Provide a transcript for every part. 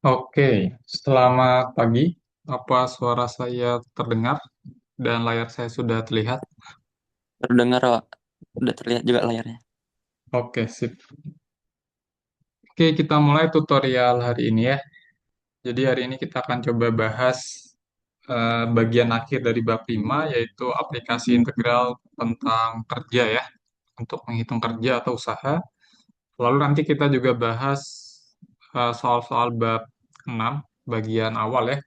Oke, selamat pagi. Apa suara saya terdengar dan layar saya sudah terlihat? Terdengar, Wak. Udah terlihat juga layarnya. Oke, sip. Oke, kita mulai tutorial hari ini ya. Jadi hari ini kita akan coba bahas bagian akhir dari bab 5, yaitu aplikasi integral tentang kerja ya, untuk menghitung kerja atau usaha. Lalu nanti kita juga bahas soal-soal bab 6, bagian awal ya,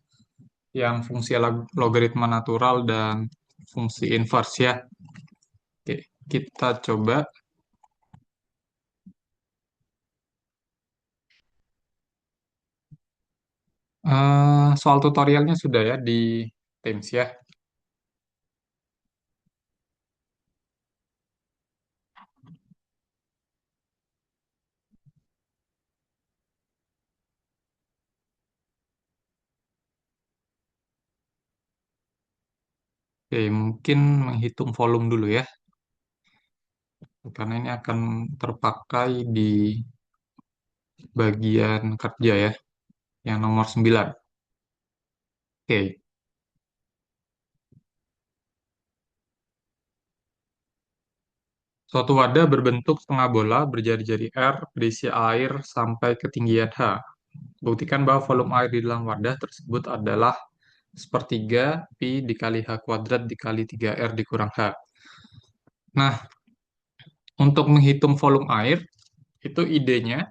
yang fungsi logaritma natural dan fungsi inverse ya. Oke, kita coba. Soal tutorialnya sudah ya di Teams ya. Oke, mungkin menghitung volume dulu ya, karena ini akan terpakai di bagian kerja ya, yang nomor 9. Oke, suatu wadah berbentuk setengah bola berjari-jari R berisi air sampai ketinggian H. Buktikan bahwa volume air di dalam wadah tersebut adalah sepertiga Pi dikali H kuadrat dikali 3R dikurang H. Nah, untuk menghitung volume air, itu idenya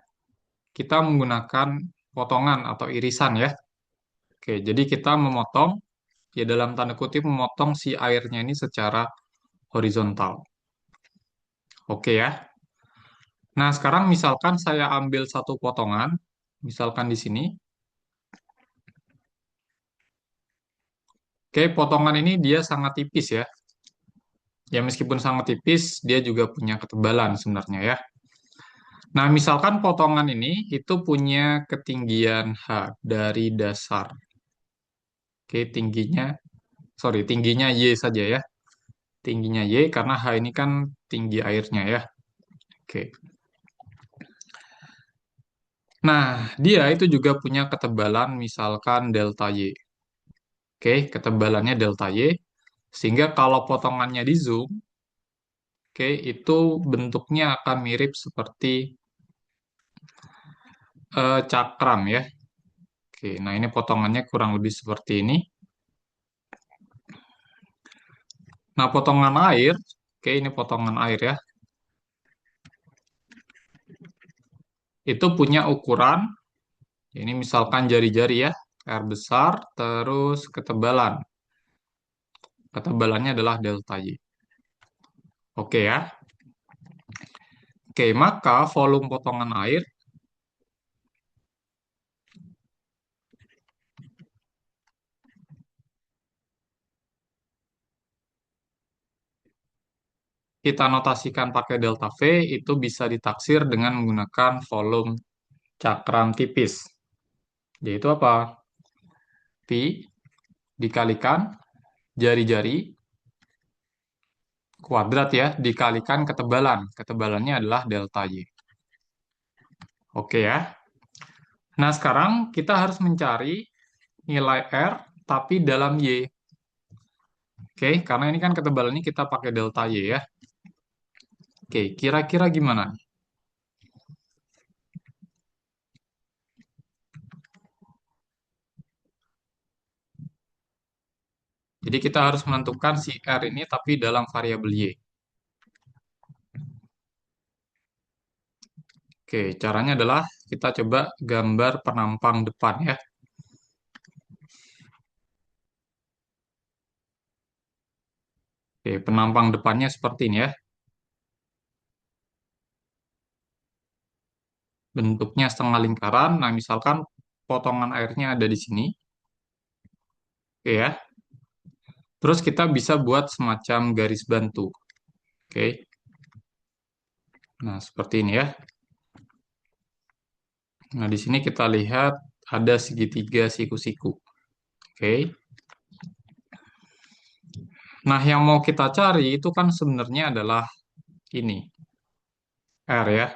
kita menggunakan potongan atau irisan ya. Oke, jadi kita memotong, ya dalam tanda kutip memotong si airnya ini secara horizontal. Oke ya. Nah, sekarang misalkan saya ambil satu potongan, misalkan di sini. Oke, potongan ini dia sangat tipis ya. Ya meskipun sangat tipis, dia juga punya ketebalan sebenarnya ya. Nah, misalkan potongan ini itu punya ketinggian H dari dasar. Oke, tingginya Y saja ya. Tingginya Y karena H ini kan tinggi airnya ya. Oke. Nah, dia itu juga punya ketebalan misalkan delta Y. Oke, ketebalannya delta Y. Sehingga kalau potongannya di zoom, oke, itu bentuknya akan mirip seperti cakram ya. Oke, nah ini potongannya kurang lebih seperti ini. Nah, potongan air, oke ini potongan air ya, itu punya ukuran, ini misalkan jari-jari ya, R besar, terus ketebalan. Ketebalannya adalah delta Y. Oke ya. Oke, maka volume potongan air kita notasikan pakai delta V itu bisa ditaksir dengan menggunakan volume cakram tipis. Yaitu apa? Pi dikalikan jari-jari kuadrat ya, dikalikan ketebalan. Ketebalannya adalah delta Y. Oke ya. Nah, sekarang kita harus mencari nilai R tapi dalam Y. Oke, karena ini kan ketebalannya kita pakai delta Y ya. Oke, kira-kira gimana? Jadi kita harus menentukan si R ini tapi dalam variabel Y. Oke, caranya adalah kita coba gambar penampang depan ya. Oke, penampang depannya seperti ini ya. Bentuknya setengah lingkaran. Nah, misalkan potongan airnya ada di sini. Oke ya. Terus kita bisa buat semacam garis bantu. Oke. Nah, seperti ini ya. Nah, di sini kita lihat ada segitiga siku-siku. Oke. Nah, yang mau kita cari itu kan sebenarnya adalah ini, R ya.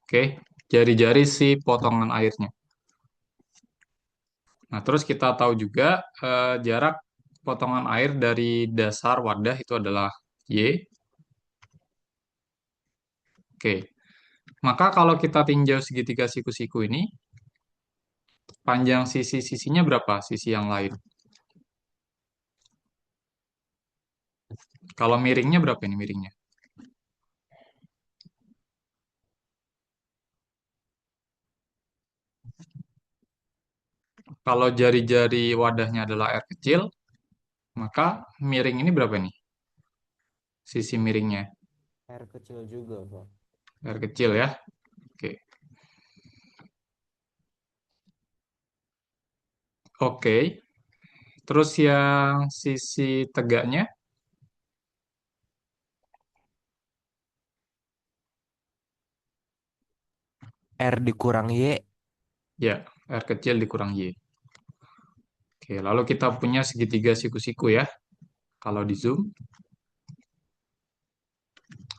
Oke. Jari-jari si potongan airnya. Nah, terus kita tahu juga jarak potongan air dari dasar wadah itu adalah Y. Oke, maka kalau kita tinjau segitiga siku-siku ini, panjang sisi-sisinya berapa? Sisi yang lain. Kalau miringnya berapa ini miringnya? Kalau jari-jari wadahnya adalah R kecil, maka miring ini berapa nih? Sisi miringnya. R kecil juga, Pak. R kecil ya. Oke. Oke. Terus yang sisi tegaknya, R dikurang Y. ya, R kecil dikurang Y. Oke, lalu kita punya segitiga siku-siku ya. Kalau di zoom,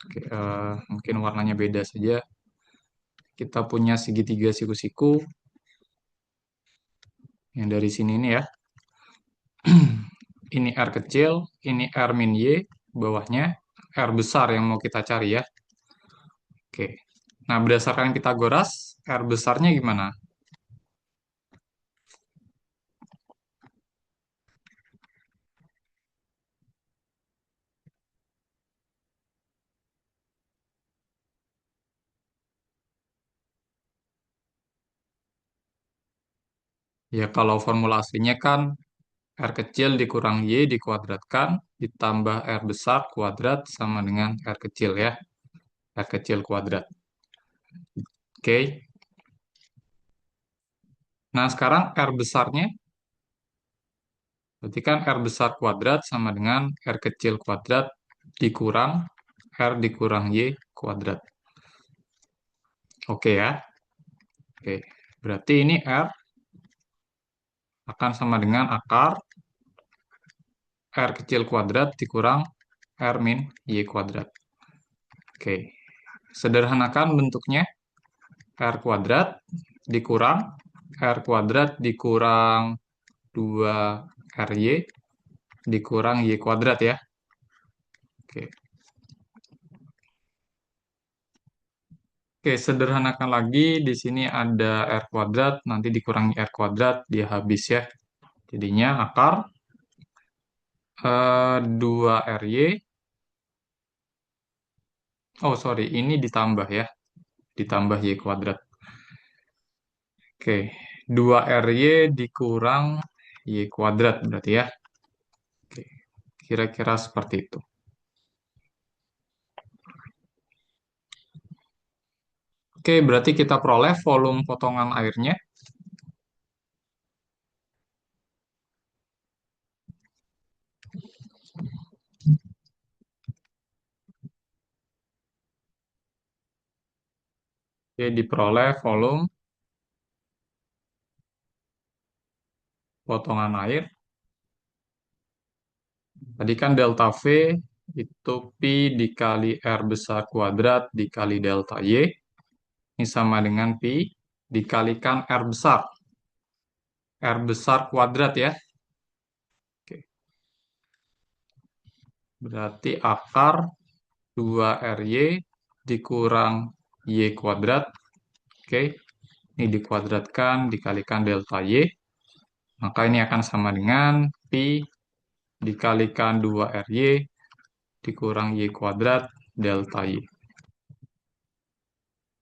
oke, mungkin warnanya beda saja. Kita punya segitiga siku-siku yang dari sini ini ya. Ini R kecil, ini R min Y, bawahnya R besar yang mau kita cari ya. Oke. Nah, berdasarkan Pitagoras, R besarnya gimana? Ya, kalau formula aslinya kan R kecil dikurang Y dikuadratkan, ditambah R besar kuadrat sama dengan R kecil ya. R kecil kuadrat. Oke. Nah, sekarang R besarnya, berarti kan R besar kuadrat sama dengan R kecil kuadrat dikurang R dikurang Y kuadrat. Oke ya. Oke. Berarti ini R akan sama dengan akar R kecil kuadrat dikurang R min Y kuadrat. Oke. Sederhanakan bentuknya. R kuadrat dikurang R kuadrat dikurang 2RY dikurang Y kuadrat ya. Oke. Oke, sederhanakan lagi. Di sini ada R kuadrat, nanti dikurangi R kuadrat, dia habis ya. Jadinya akar 2RY. Oh, sorry, ini ditambah ya. Ditambah Y kuadrat. Oke, 2RY dikurang Y kuadrat berarti ya. Oke, kira-kira seperti itu. Oke, berarti kita peroleh volume potongan airnya. Oke, diperoleh volume potongan air. Tadi kan delta V itu Pi dikali R besar kuadrat dikali delta Y. Ini sama dengan Pi dikalikan R besar. R besar kuadrat ya. Oke. Berarti akar 2RY dikurang Y kuadrat. Oke. Ini dikuadratkan dikalikan delta Y. Maka ini akan sama dengan Pi dikalikan 2RY dikurang Y kuadrat delta Y.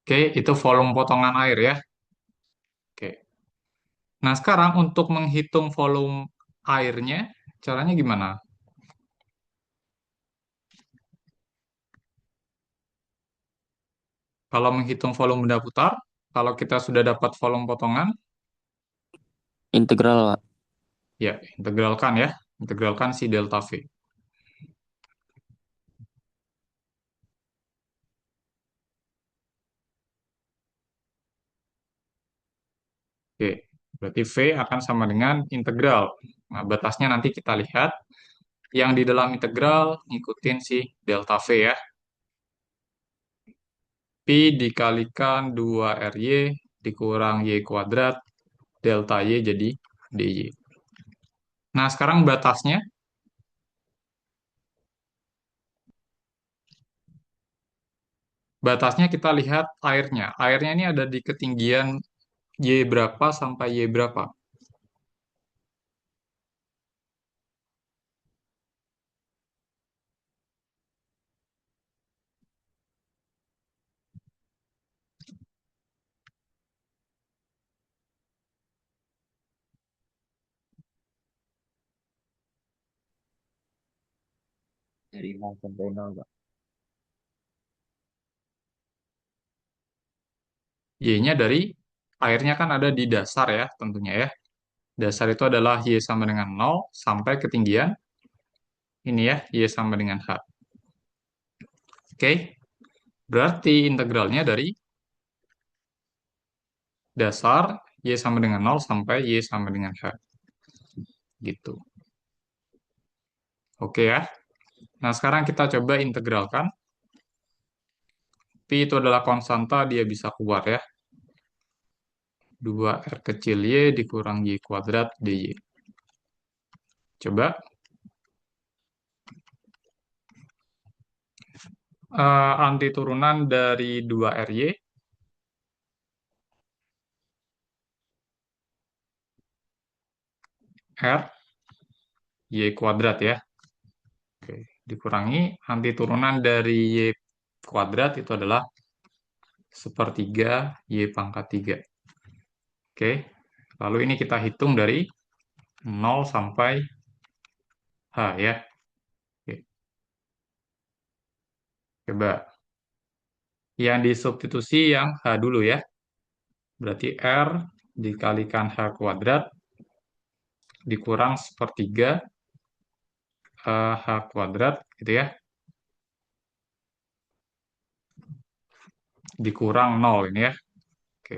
Oke, itu volume potongan air ya. Oke. Nah, sekarang untuk menghitung volume airnya, caranya gimana? Kalau menghitung volume benda putar, kalau kita sudah dapat volume potongan, Integral, Pak. ya integralkan ya. Integralkan si delta V. Oke, berarti V akan sama dengan integral. Nah, batasnya nanti kita lihat. Yang di dalam integral, ngikutin si delta V ya. Pi dikalikan 2RY dikurang Y kuadrat, delta Y jadi dy. Nah, sekarang batasnya. Batasnya kita lihat airnya. Airnya ini ada di ketinggian Y berapa sampai Y berapa. Dari 0 sampai 0, Pak. Y-nya dari airnya kan ada di dasar ya tentunya ya. Dasar itu adalah Y sama dengan 0 sampai ketinggian ini ya, Y sama dengan H. Oke, berarti integralnya dari dasar Y sama dengan 0 sampai Y sama dengan H. Gitu. Oke ya. Nah, sekarang kita coba integralkan. Pi itu adalah konstanta, dia bisa keluar ya. 2R kecil Y dikurang Y kuadrat dy. Coba. Anti turunan dari 2RY. R, Y kuadrat ya. Oke, dikurangi anti turunan dari Y kuadrat itu adalah sepertiga Y pangkat 3. Oke, lalu ini kita hitung dari 0 sampai H ya. Oke, coba. Yang disubstitusi yang H dulu ya. Berarti R dikalikan H kuadrat dikurang sepertiga H kuadrat gitu ya. Dikurang 0 ini ya. Oke.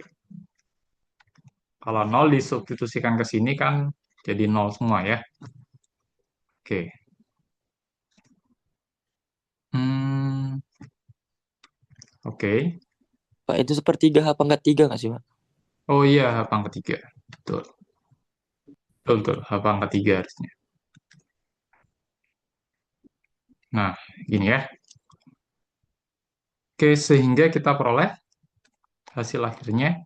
Kalau 0 disubstitusikan ke sini kan jadi 0 semua ya. Oke. Hmm, oke. Pak, itu sepertiga H pangkat 3 nggak sih, Pak? Oh iya, H pangkat 3. Betul. Betul, betul. H pangkat 3 harusnya. Nah, gini ya. Oke, sehingga kita peroleh hasil akhirnya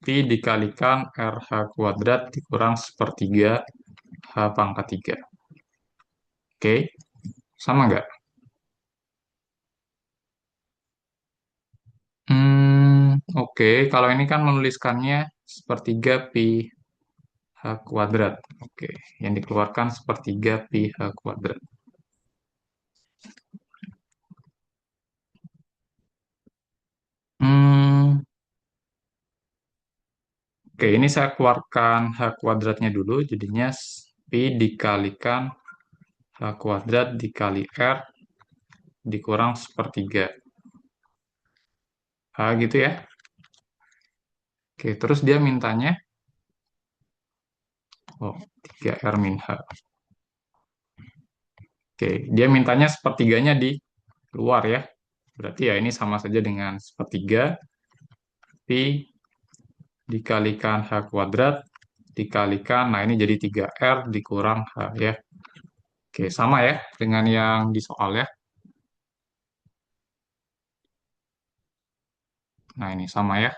Pi dikalikan RH kuadrat dikurang sepertiga H pangkat 3. Oke, sama nggak? Oke. Kalau ini kan menuliskannya sepertiga Pi H kuadrat. Oke, yang dikeluarkan sepertiga Pi H kuadrat. Hmm, oke, ini saya keluarkan H kuadratnya dulu, jadinya Pi dikalikan H kuadrat dikali R dikurang sepertiga. H gitu ya. Oke, terus dia mintanya, oh, 3R min H. Oke, dia mintanya sepertiganya di luar ya. Berarti ya ini sama saja dengan sepertiga Pi dikalikan H kuadrat dikalikan, nah ini jadi 3R dikurang H ya. Oke, sama ya dengan yang di soal ya. Nah, ini sama ya.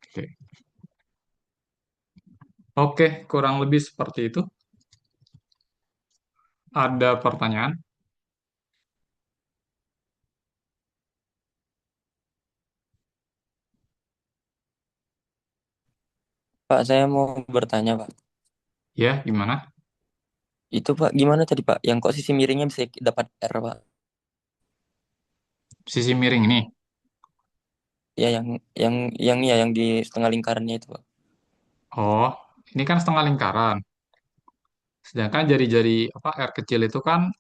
Oke. Oke, kurang lebih seperti itu. Ada pertanyaan? Pak, saya mau bertanya, Pak. Ya, gimana? Itu, Pak, gimana tadi, Pak? Yang kok sisi miringnya bisa dapat R, Pak? Sisi miring ini. Ya, yang di setengah lingkarannya itu, Pak. Oh, ini kan setengah lingkaran. Sedangkan jari-jari apa R kecil itu kan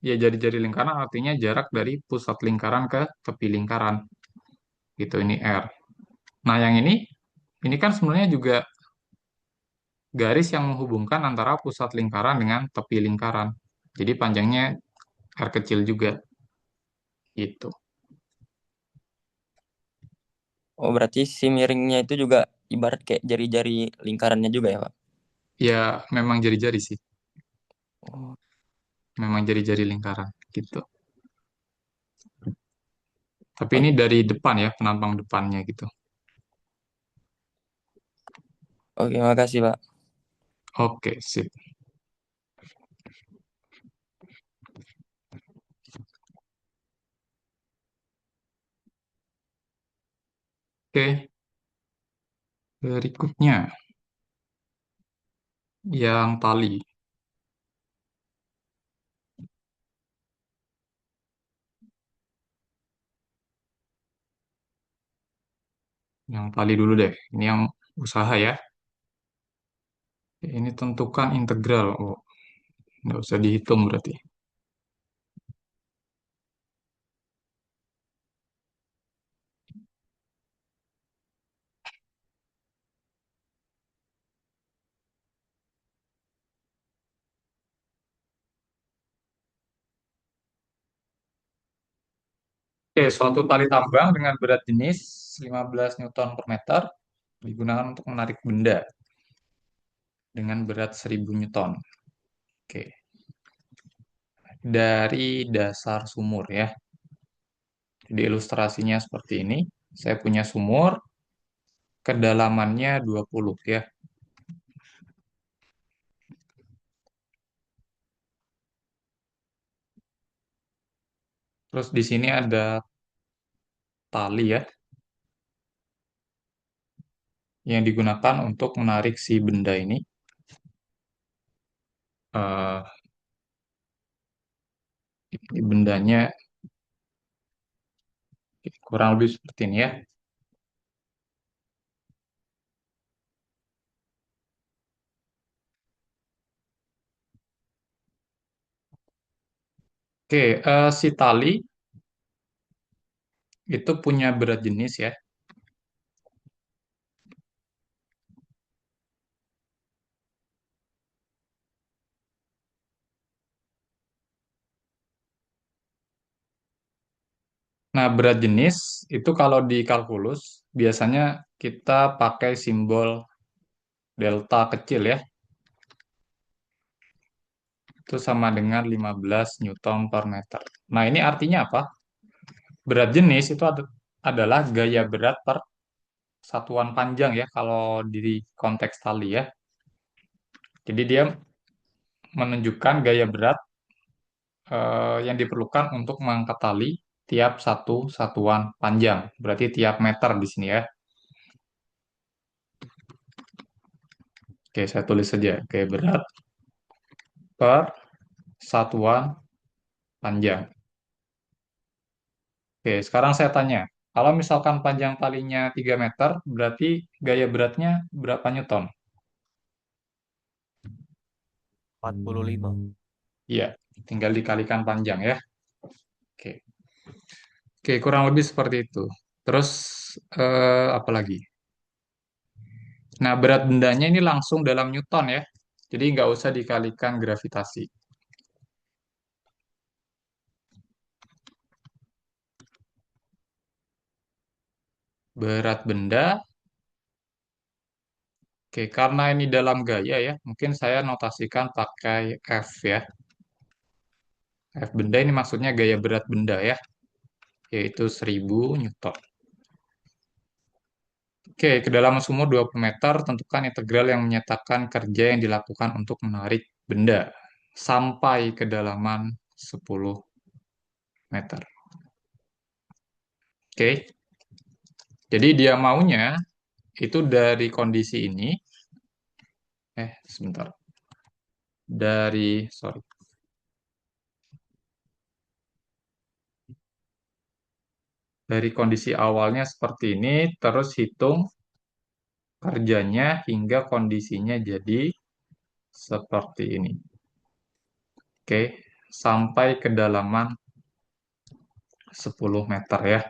ya jari-jari lingkaran artinya jarak dari pusat lingkaran ke tepi lingkaran. Gitu ini R. Nah, yang ini kan sebenarnya juga garis yang menghubungkan antara pusat lingkaran dengan tepi lingkaran. Jadi panjangnya R kecil juga. Gitu. Oh, berarti si miringnya itu juga ibarat kayak jari-jari lingkarannya juga ya, Pak? Ya, memang jari-jari sih. Oh, Memang jari-jari lingkaran gitu. Tapi o- ini dari depan ya, penampang depannya gitu. oke, makasih, Pak. Oke, sip. Oke, berikutnya yang tali. Yang tali dulu deh. Ini yang usaha ya. Ini tentukan integral. Oh, nggak usah dihitung berarti. Oke, suatu tali tambang dengan berat jenis 15 Newton per meter digunakan untuk menarik benda dengan berat 1000 Newton. Oke, dari dasar sumur ya. Jadi ilustrasinya seperti ini. Saya punya sumur, kedalamannya 20 ya. Terus di sini ada tali ya, yang digunakan untuk menarik si benda ini. Eh, ini bendanya kurang lebih seperti ini ya. Oke, si tali itu punya berat jenis ya. Nah, berat jenis itu kalau di kalkulus biasanya kita pakai simbol delta kecil ya. Itu sama dengan 15 Newton per meter. Nah, ini artinya apa? Berat jenis itu adalah gaya berat per satuan panjang ya kalau di konteks tali ya. Jadi dia menunjukkan gaya berat yang diperlukan untuk mengangkat tali tiap satu satuan panjang. Berarti tiap meter di sini ya. Oke, saya tulis saja. Gaya berat per satuan panjang. Oke, sekarang saya tanya. Kalau misalkan panjang talinya 3 meter, berarti gaya beratnya berapa Newton? 45. Iya, tinggal dikalikan panjang ya. Oke. Oke, kurang lebih seperti itu. Terus apa lagi? Nah, berat bendanya ini langsung dalam Newton ya. Jadi nggak usah dikalikan gravitasi. Berat benda, oke, karena ini dalam gaya ya, mungkin saya notasikan pakai F ya. F benda ini maksudnya gaya berat benda ya, yaitu 1000 Newton. Oke, kedalaman sumur 20 meter, tentukan integral yang menyatakan kerja yang dilakukan untuk menarik benda sampai kedalaman 10 meter. Oke, jadi dia maunya itu dari kondisi ini, sebentar, sorry, dari kondisi awalnya seperti ini, terus hitung kerjanya hingga kondisinya jadi seperti ini. Oke, sampai kedalaman 10 meter ya.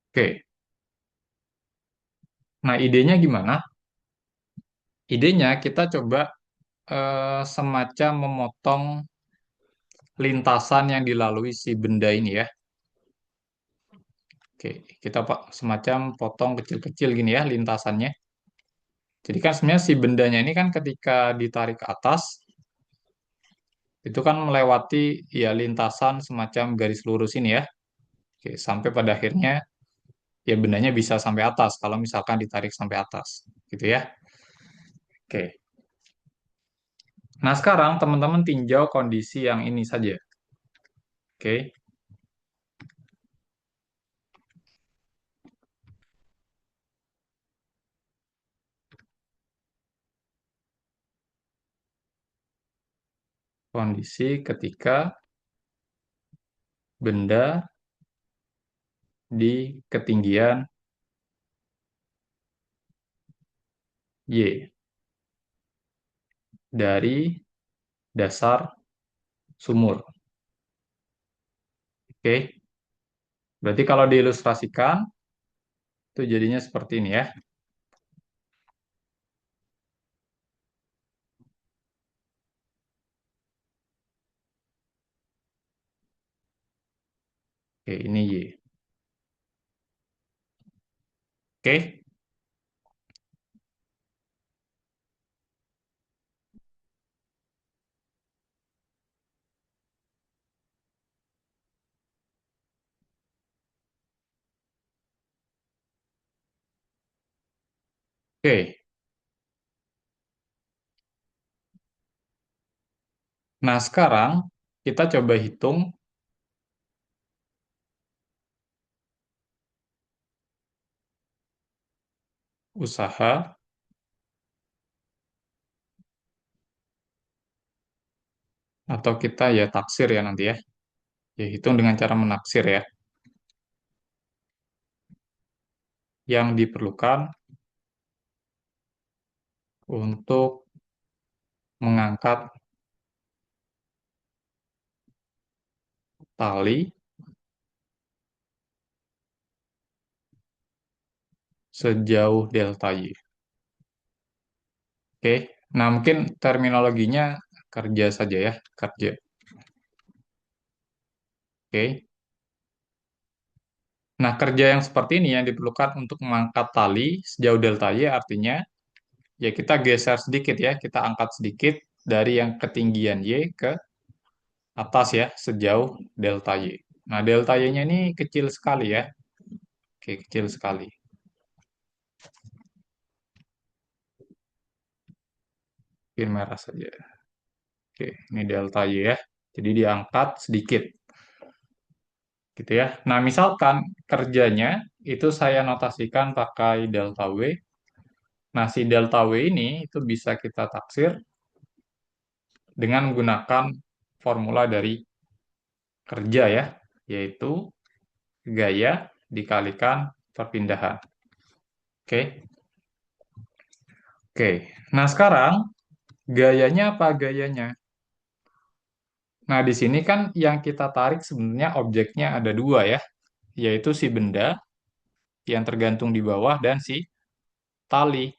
Oke. Nah, idenya gimana? Idenya kita coba semacam memotong lintasan yang dilalui si benda ini ya. Oke, kita pak semacam potong kecil-kecil gini ya lintasannya. Jadi kan sebenarnya si bendanya ini kan ketika ditarik ke atas, itu kan melewati ya lintasan semacam garis lurus ini ya. Oke, sampai pada akhirnya ya bendanya bisa sampai atas kalau misalkan ditarik sampai atas. Gitu ya. Oke. Nah, sekarang teman-teman tinjau kondisi yang ini saja. Oke. Kondisi ketika benda di ketinggian Y dari dasar sumur. Oke. Berarti kalau diilustrasikan, itu jadinya seperti ini ya. Oke, ini Y. Oke. Oke. Nah, sekarang kita coba hitung usaha atau kita ya taksir ya nanti ya. Ya, hitung dengan cara menaksir ya. Yang diperlukan untuk mengangkat tali sejauh delta Y. Oke. Nah, mungkin terminologinya kerja saja ya, kerja. Oke. Nah, kerja yang seperti ini yang diperlukan untuk mengangkat tali sejauh delta Y artinya ya kita geser sedikit ya, kita angkat sedikit dari yang ketinggian Y ke atas ya, sejauh delta Y. Nah, delta Y-nya ini kecil sekali ya. Oke, kecil sekali. Mungkin merah saja. Oke, ini delta Y ya. Jadi diangkat sedikit. Gitu ya. Nah, misalkan kerjanya itu saya notasikan pakai delta W. Nah, si delta W ini itu bisa kita taksir dengan menggunakan formula dari kerja ya, yaitu gaya dikalikan perpindahan. Oke. Oke. Nah, sekarang gayanya apa gayanya? Nah, di sini kan yang kita tarik sebenarnya objeknya ada dua ya, yaitu si benda yang tergantung di bawah dan si tali.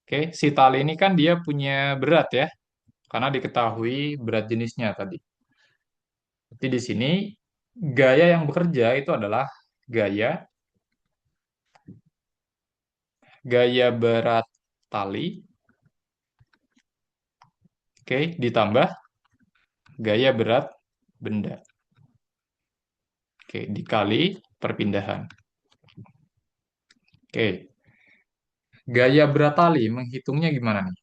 Oke, si tali ini kan dia punya berat ya, karena diketahui berat jenisnya tadi. Jadi di sini gaya yang bekerja itu adalah gaya gaya berat tali, oke, ditambah gaya berat benda, oke, dikali perpindahan. Oke, gaya berat tali menghitungnya gimana nih?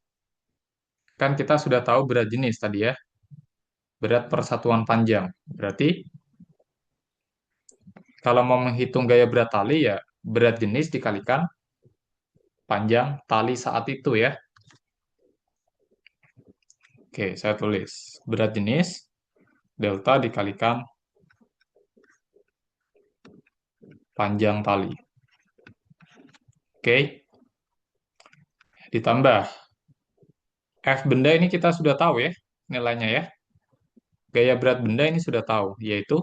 Kan kita sudah tahu berat jenis tadi ya, berat persatuan panjang. Berarti kalau mau menghitung gaya berat tali ya berat jenis dikalikan panjang tali saat itu ya. Oke, saya tulis berat jenis delta dikalikan panjang tali. Oke, ditambah F benda ini kita sudah tahu ya nilainya ya. Gaya berat benda ini sudah tahu, yaitu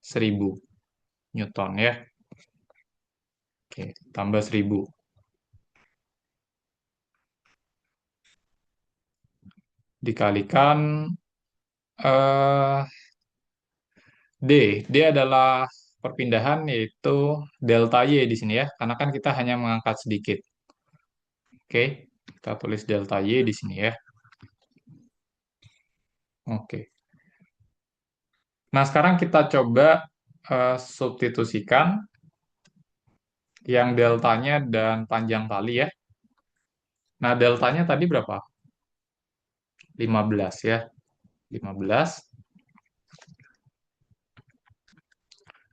1000 Newton ya. Oke, tambah 1000. Dikalikan eh, D. D adalah perpindahan yaitu delta Y di sini ya. Karena kan kita hanya mengangkat sedikit. Oke, kita tulis delta Y di sini ya. Oke. Nah, sekarang kita coba substitusikan yang deltanya dan panjang tali ya. Nah, deltanya tadi berapa? 15 ya. 15.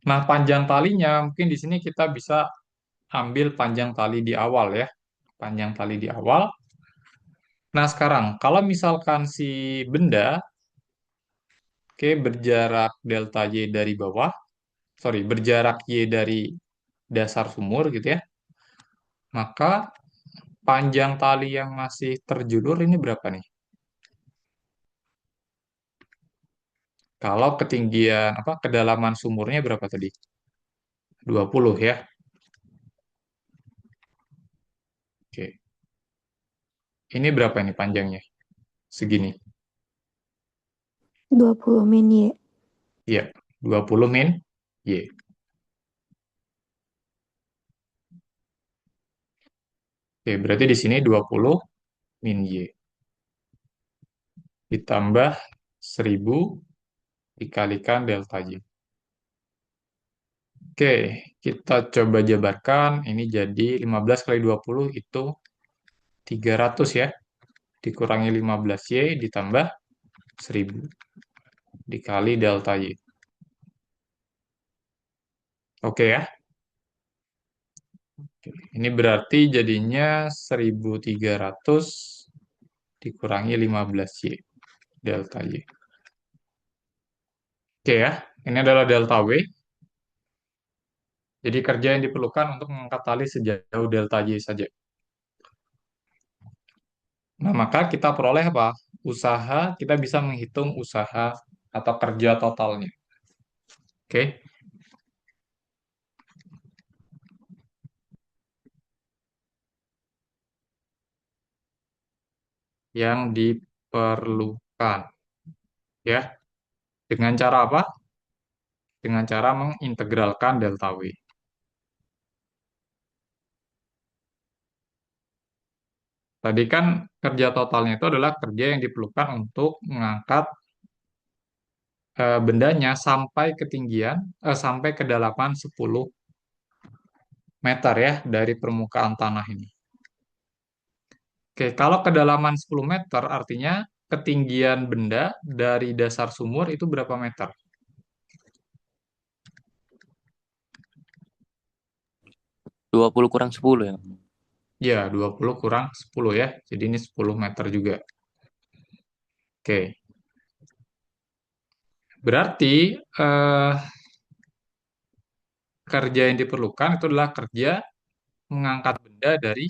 Nah, panjang talinya mungkin di sini kita bisa ambil panjang tali di awal ya. Panjang tali di awal. Nah, sekarang kalau misalkan si benda oke berjarak delta Y dari bawah, sorry, berjarak Y dari dasar sumur gitu ya, maka panjang tali yang masih terjulur ini berapa nih? Kalau ketinggian apa kedalaman sumurnya berapa tadi? 20 ya. Oke. Ini berapa ini panjangnya? Segini. 20 min Y. Iya, 20 min Y. Oke, berarti di sini 20 min Y. Ditambah 1000 dikalikan delta Y. Oke, kita coba jabarkan. Ini jadi 15 kali 20 itu 300 ya. Dikurangi 15Y ditambah 1000 dikali delta Y. Oke ya. Oke, ini berarti jadinya 1300 dikurangi 15Y delta Y. Oke ya, ini adalah delta W. Jadi kerja yang diperlukan untuk mengangkat tali sejauh delta Y saja. Nah, maka kita peroleh apa? Usaha, kita bisa menghitung usaha atau kerja totalnya. Oke, yang diperlukan. Ya, dengan cara apa? Dengan cara mengintegralkan delta W. Tadi kan kerja totalnya itu adalah kerja yang diperlukan untuk mengangkat bendanya sampai ketinggian, sampai kedalaman 10 meter ya dari permukaan tanah ini. Oke, kalau kedalaman 10 meter artinya ketinggian benda dari dasar sumur itu berapa meter? 20 kurang 10 ya. Ya, 20 kurang 10 ya. Jadi ini 10 meter juga. Oke. Berarti kerja yang diperlukan itu adalah kerja mengangkat benda dari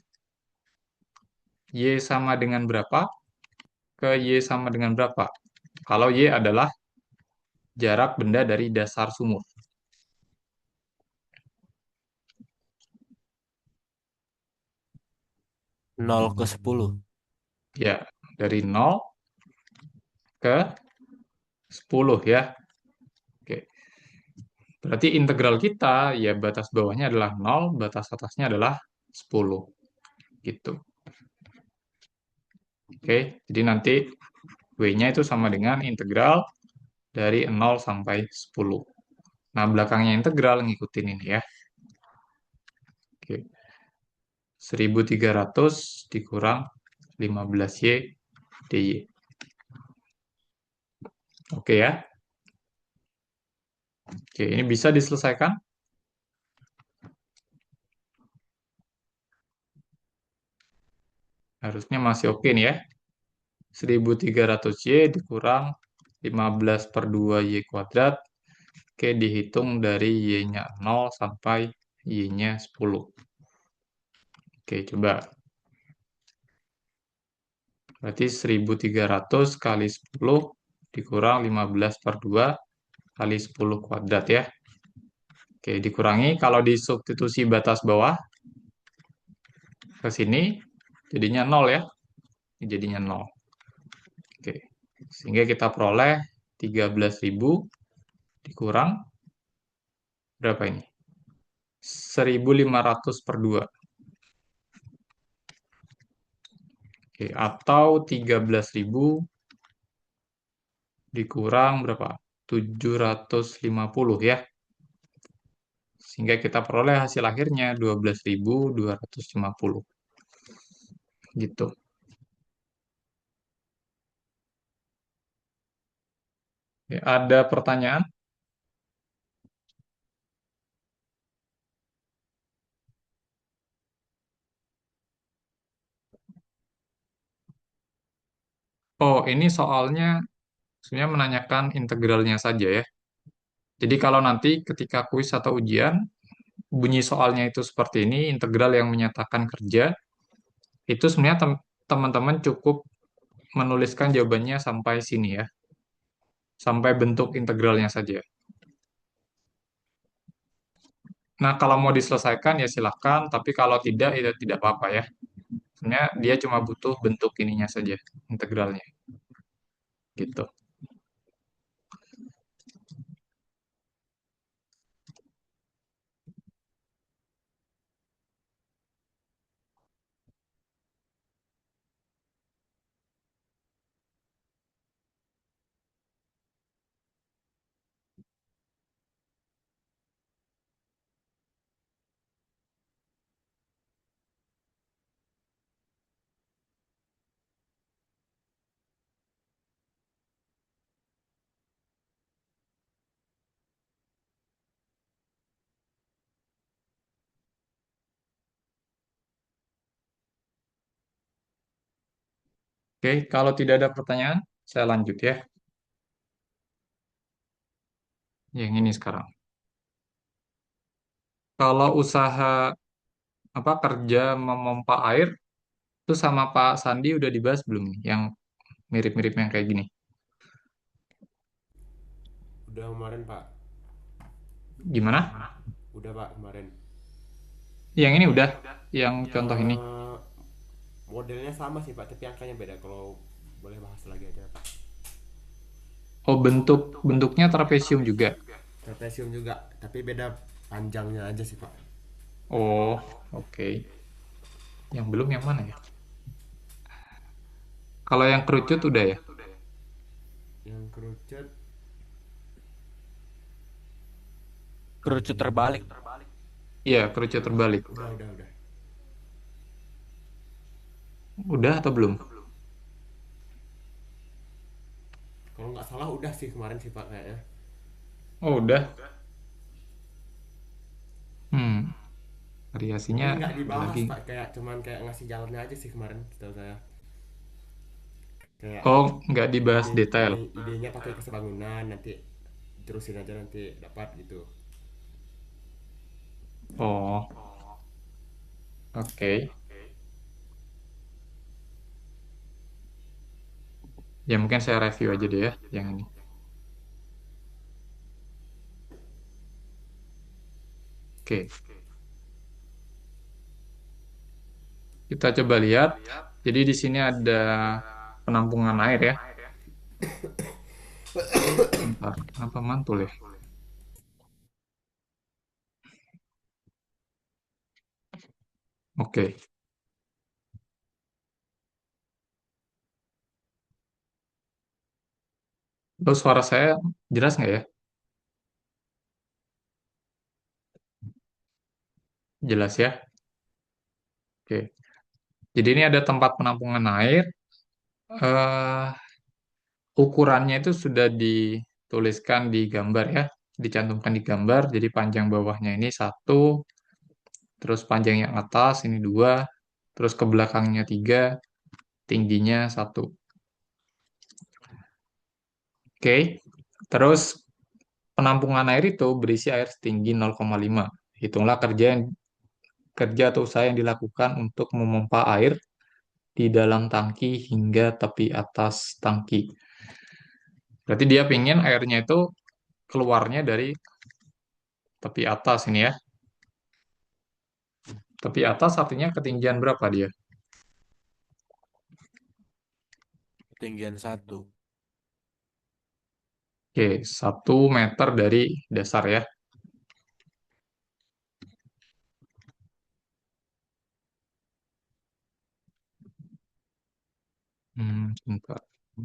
Y sama dengan berapa ke Y sama dengan berapa. Kalau Y adalah jarak benda dari dasar sumur. 0 ke 10. Ya, dari 0 ke 10 ya. Oke. Berarti integral kita, ya batas bawahnya adalah 0, batas atasnya adalah 10. Gitu. Oke, jadi nanti W-nya itu sama dengan integral dari 0 sampai 10. Nah, belakangnya integral ngikutin ini ya. Oke. 1300 dikurang 15Y dy. Oke ya. Oke, ini bisa diselesaikan? Harusnya masih oke nih ya. 1300Y dikurang 15 per 2Y kuadrat. Oke, dihitung dari Y-nya 0 sampai Y-nya 10. Oke, coba. Berarti 1300 kali 10 dikurang 15 per 2 kali 10 kuadrat ya. Oke, dikurangi. Kalau disubstitusi batas bawah ke sini, jadinya 0 ya. Ini jadinya 0. Oke, sehingga kita peroleh 13.000 dikurang berapa ini? 1.500 per 2. Oke, atau 13.000 dikurang berapa? 750 ya. Sehingga kita peroleh hasil akhirnya 12.250. Gitu. Oke, ada pertanyaan? Oh, ini soalnya sebenarnya menanyakan integralnya saja ya. Jadi kalau nanti ketika kuis atau ujian, bunyi soalnya itu seperti ini, integral yang menyatakan kerja, itu sebenarnya teman-teman cukup menuliskan jawabannya sampai sini ya, sampai bentuk integralnya saja. Nah, kalau mau diselesaikan ya silakan, tapi kalau tidak, ya tidak apa-apa ya. Sebenarnya dia cuma butuh bentuk ininya saja, integralnya. Gitu. Oke, kalau tidak ada pertanyaan, saya lanjut ya. Yang ini sekarang. Kalau usaha apa kerja memompa air itu sama Pak Sandi udah dibahas belum nih? Yang mirip-mirip yang kayak gini. Udah kemarin Pak. Gimana? Udah Pak kemarin. Yang ini udah, yang contoh ini. Eh, modelnya sama sih Pak, tapi angkanya beda. Kalau boleh bahas lagi aja Pak. Oh, bentuknya trapesium juga. Trapesium juga, tapi beda panjangnya aja sih Pak. Oh, oke. Yang belum yang mana ya? Kalau yang kerucut udah ya? Yang kerucut Kerucut terbalik. Iya, kerucut terbalik. udah. Udah atau belum? Kalau nggak salah udah sih kemarin sih Pak kayaknya. Oh, udah. Hmm, variasinya Tapi nggak ada dibahas lagi. Pak, kayak cuman kayak ngasih jalannya aja sih kemarin, setahu saya. Kayak Oh, nggak dibahas ide detail. idenya pakai kesebangunan, nanti terusin aja nanti dapat gitu. Oh, oke. Ya mungkin saya review aja deh ya, yang ini. Oke, kita coba lihat. Jadi di sini ada penampungan air ya. Bentar, kenapa mantul ya? Oke. Terus suara saya jelas nggak ya? Jelas ya? Oke. Jadi ini ada tempat penampungan air. eh Ukurannya itu sudah dituliskan di gambar ya. Dicantumkan di gambar. Jadi panjang bawahnya ini 1, terus panjang yang atas ini 2, terus ke belakangnya 3, tingginya 1. Oke. Terus penampungan air itu berisi air setinggi 0,5. Hitunglah kerja atau usaha yang dilakukan untuk memompa air di dalam tangki hingga tepi atas tangki. Berarti dia pingin airnya itu keluarnya dari tepi atas ini ya. Tepi atas artinya ketinggian berapa dia? Ketinggian 1. Oke, 1 meter dari dasar ya. Bentar.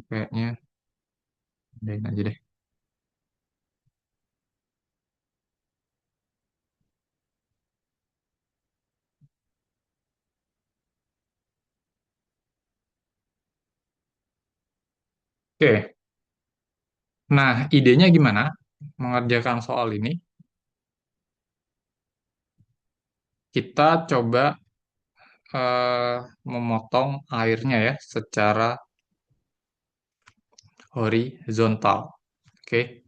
Kayaknya udahin aja deh. Oke, nah idenya gimana mengerjakan soal ini? Kita coba eh, memotong airnya ya secara horizontal. Oke,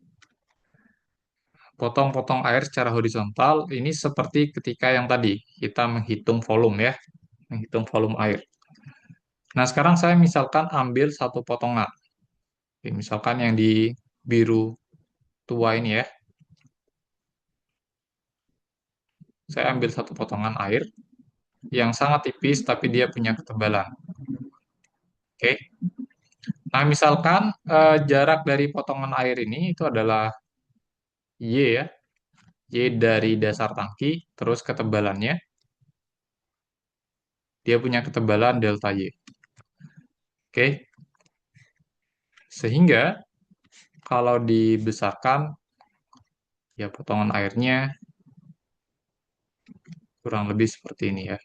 potong-potong air secara horizontal ini seperti ketika yang tadi kita menghitung volume ya, menghitung volume air. Nah, sekarang saya misalkan ambil satu potongan. Oke, misalkan yang di biru tua ini ya, saya ambil satu potongan air yang sangat tipis tapi dia punya ketebalan. Oke. Nah, misalkan jarak dari potongan air ini itu adalah Y ya, Y dari dasar tangki, terus ketebalannya, dia punya ketebalan delta Y. Oke, sehingga kalau dibesarkan, ya potongan airnya kurang lebih seperti ini ya.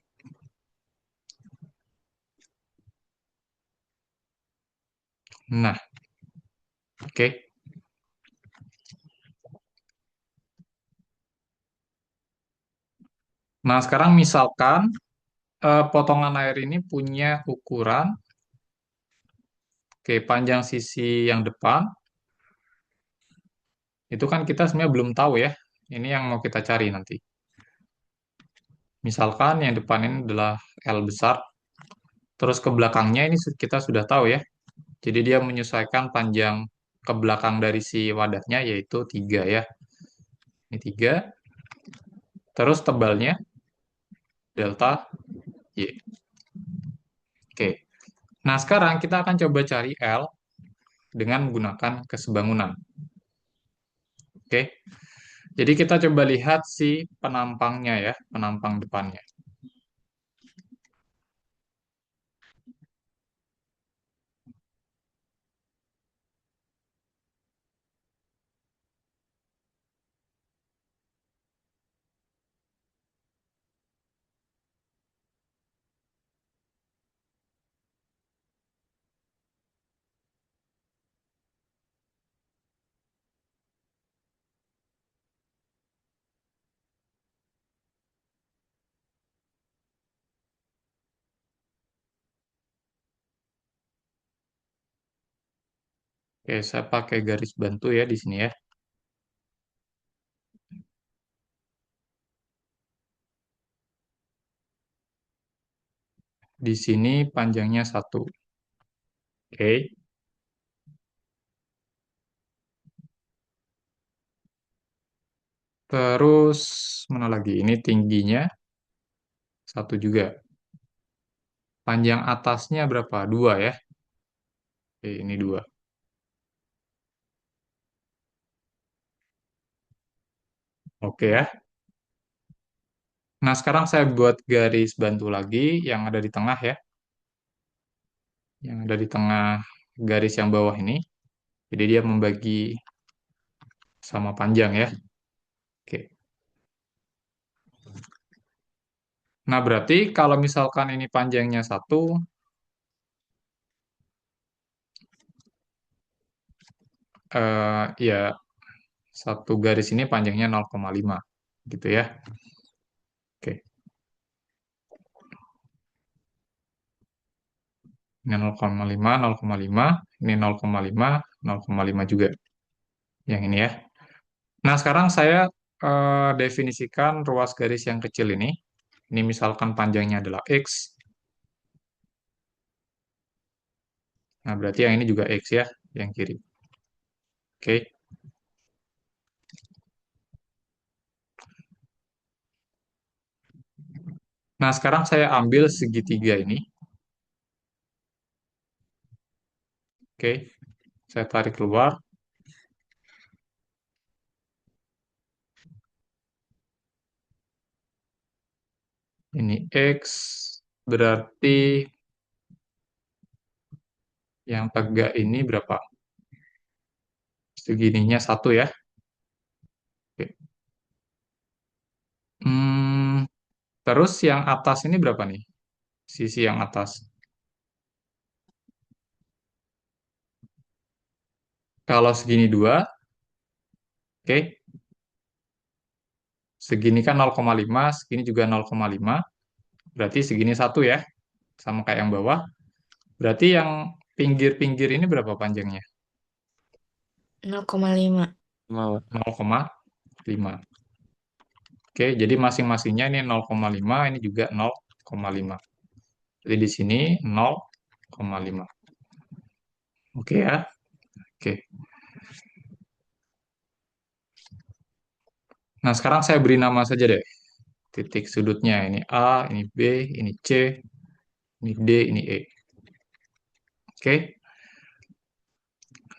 Nah, oke. Nah, sekarang misalkan potongan air ini punya ukuran, oke, panjang sisi yang depan, itu kan kita sebenarnya belum tahu ya. Ini yang mau kita cari nanti. Misalkan yang depan ini adalah L besar, terus ke belakangnya ini kita sudah tahu ya. Jadi dia menyesuaikan panjang ke belakang dari si wadahnya yaitu 3 ya. Ini 3. Terus tebalnya delta Y. Oke. Nah, sekarang kita akan coba cari L dengan menggunakan kesebangunan. Oke. Jadi kita coba lihat si penampangnya ya, penampang depannya. Oke, saya pakai garis bantu ya di sini ya. Di sini panjangnya 1. Oke. Terus mana lagi? Ini tingginya 1 juga. Panjang atasnya berapa? 2 ya. Oke, ini 2. Oke ya. Nah, sekarang saya buat garis bantu lagi yang ada di tengah ya. Yang ada di tengah garis yang bawah ini. Jadi dia membagi sama panjang ya. Oke. Nah, berarti kalau misalkan ini panjangnya 1, ya satu garis ini panjangnya 0,5 gitu ya. Oke. Ini 0,5, 0,5, ini 0,5, 0,5 juga. Yang ini ya. Nah, sekarang saya definisikan ruas garis yang kecil ini. Ini misalkan panjangnya adalah X. Nah, berarti yang ini juga X ya, yang kiri. Oke. Nah, sekarang saya ambil segitiga ini. Oke, saya tarik keluar. Ini X, berarti yang tegak ini berapa? Segininya 1 ya. Oke. Hmm, terus yang atas ini berapa nih? Sisi yang atas. Kalau segini 2, oke. Segini kan 0,5, segini juga 0,5. Berarti segini 1 ya. Sama kayak yang bawah. Berarti yang pinggir-pinggir ini berapa panjangnya? 0,5. Mau. 0,5. Oke, jadi masing-masingnya ini 0,5, ini juga 0,5. Jadi di sini 0,5. Oke ya. Oke. Nah, sekarang saya beri nama saja deh. Titik sudutnya ini A, ini B, ini C, ini D, ini E. Oke.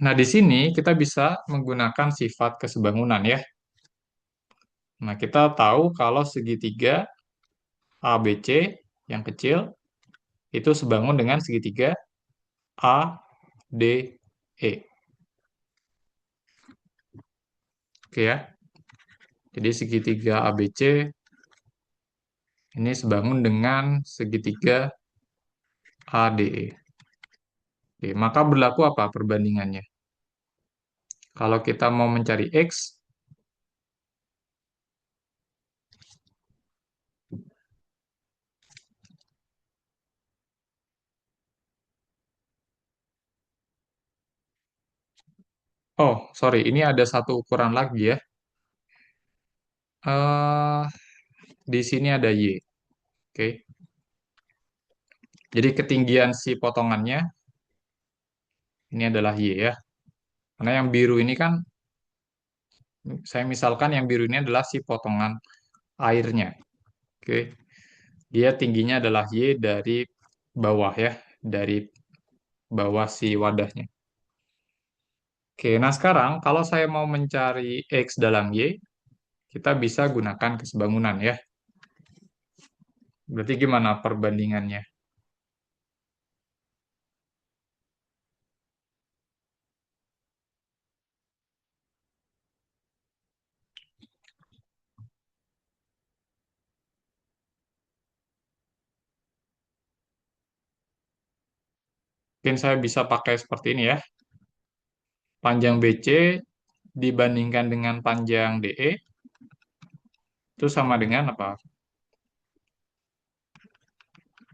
Nah, di sini kita bisa menggunakan sifat kesebangunan ya. Nah, kita tahu kalau segitiga ABC yang kecil itu sebangun dengan segitiga ADE. Oke ya. Jadi segitiga ABC ini sebangun dengan segitiga ADE. Oke, maka berlaku apa perbandingannya? Kalau kita mau mencari X, oh sorry, ini ada satu ukuran lagi ya. eh di sini ada Y. Oke. Jadi ketinggian si potongannya ini adalah Y ya. Karena yang biru ini kan, saya misalkan yang biru ini adalah si potongan airnya. Oke. Dia tingginya adalah Y dari bawah ya, dari bawah si wadahnya. Oke, nah sekarang kalau saya mau mencari X dalam Y, kita bisa gunakan kesebangunan ya. Berarti gimana perbandingannya? Mungkin saya bisa pakai seperti ini ya. Panjang BC dibandingkan dengan panjang DE itu sama dengan apa?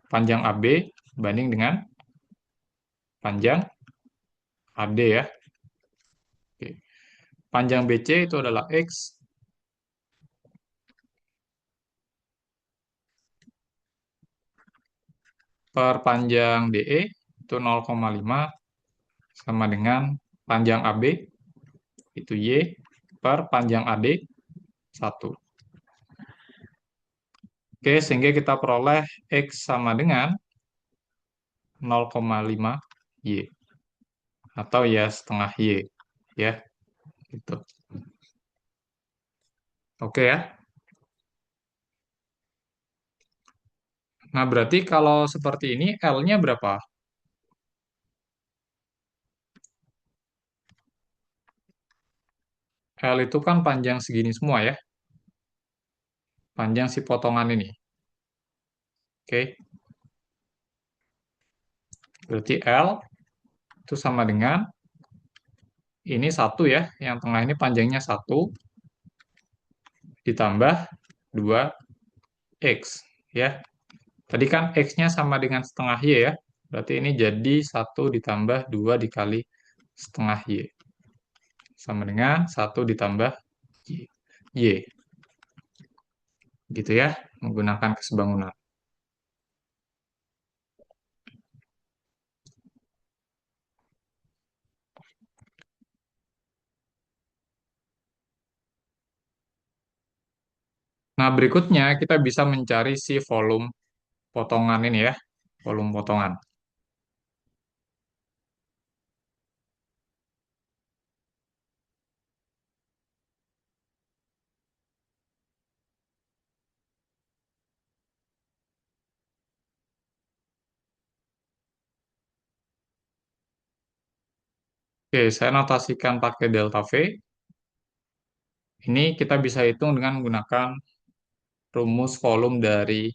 Panjang AB banding dengan panjang AD ya. Oke. Panjang BC itu adalah X per panjang DE itu 0,5 sama dengan panjang AB itu Y per panjang AD 1. Oke, sehingga kita peroleh X sama dengan 0,5 Y atau ya setengah Y ya gitu. Oke ya. Nah, berarti kalau seperti ini L-nya berapa? L itu kan panjang segini semua ya. Panjang si potongan ini. Oke. Berarti L itu sama dengan ini 1 ya. Yang tengah ini panjangnya 1 ditambah 2X ya. Tadi kan X-nya sama dengan setengah Y ya. Berarti ini jadi 1 ditambah 2 dikali setengah Y. Sama dengan 1 ditambah Y. Y. Gitu ya, menggunakan kesebangunan. Nah, berikutnya kita bisa mencari si volume potongan ini ya, volume potongan. Oke, saya notasikan pakai delta V. Ini kita bisa hitung dengan menggunakan rumus volume dari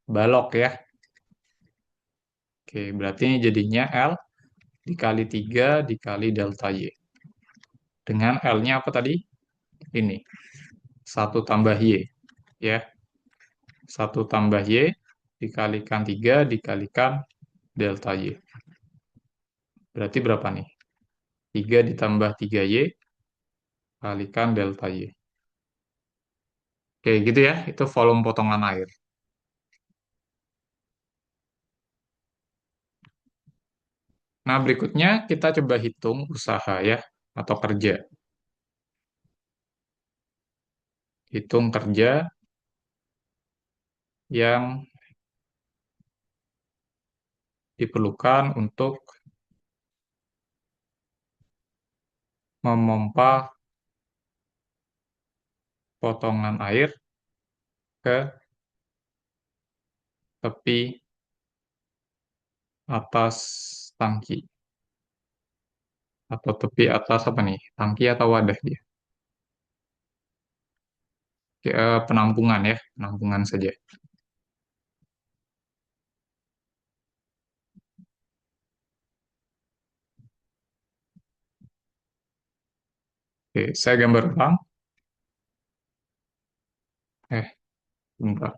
balok ya. Oke, berarti ini jadinya L dikali 3 dikali delta Y. Dengan L-nya apa tadi? Ini, satu tambah Y. Ya, satu tambah Y dikalikan 3 dikalikan delta Y. Berarti berapa nih? 3 ditambah 3Y kalikan delta Y. Oke, gitu ya. Itu volume potongan air. Nah, berikutnya kita coba hitung usaha ya, atau kerja. Hitung kerja yang diperlukan untuk memompa potongan air ke tepi atas tangki. Atau tepi atas apa nih? Tangki atau wadah dia? Oke, penampungan ya, penampungan saja. Oke, saya gambar ulang. Bentar.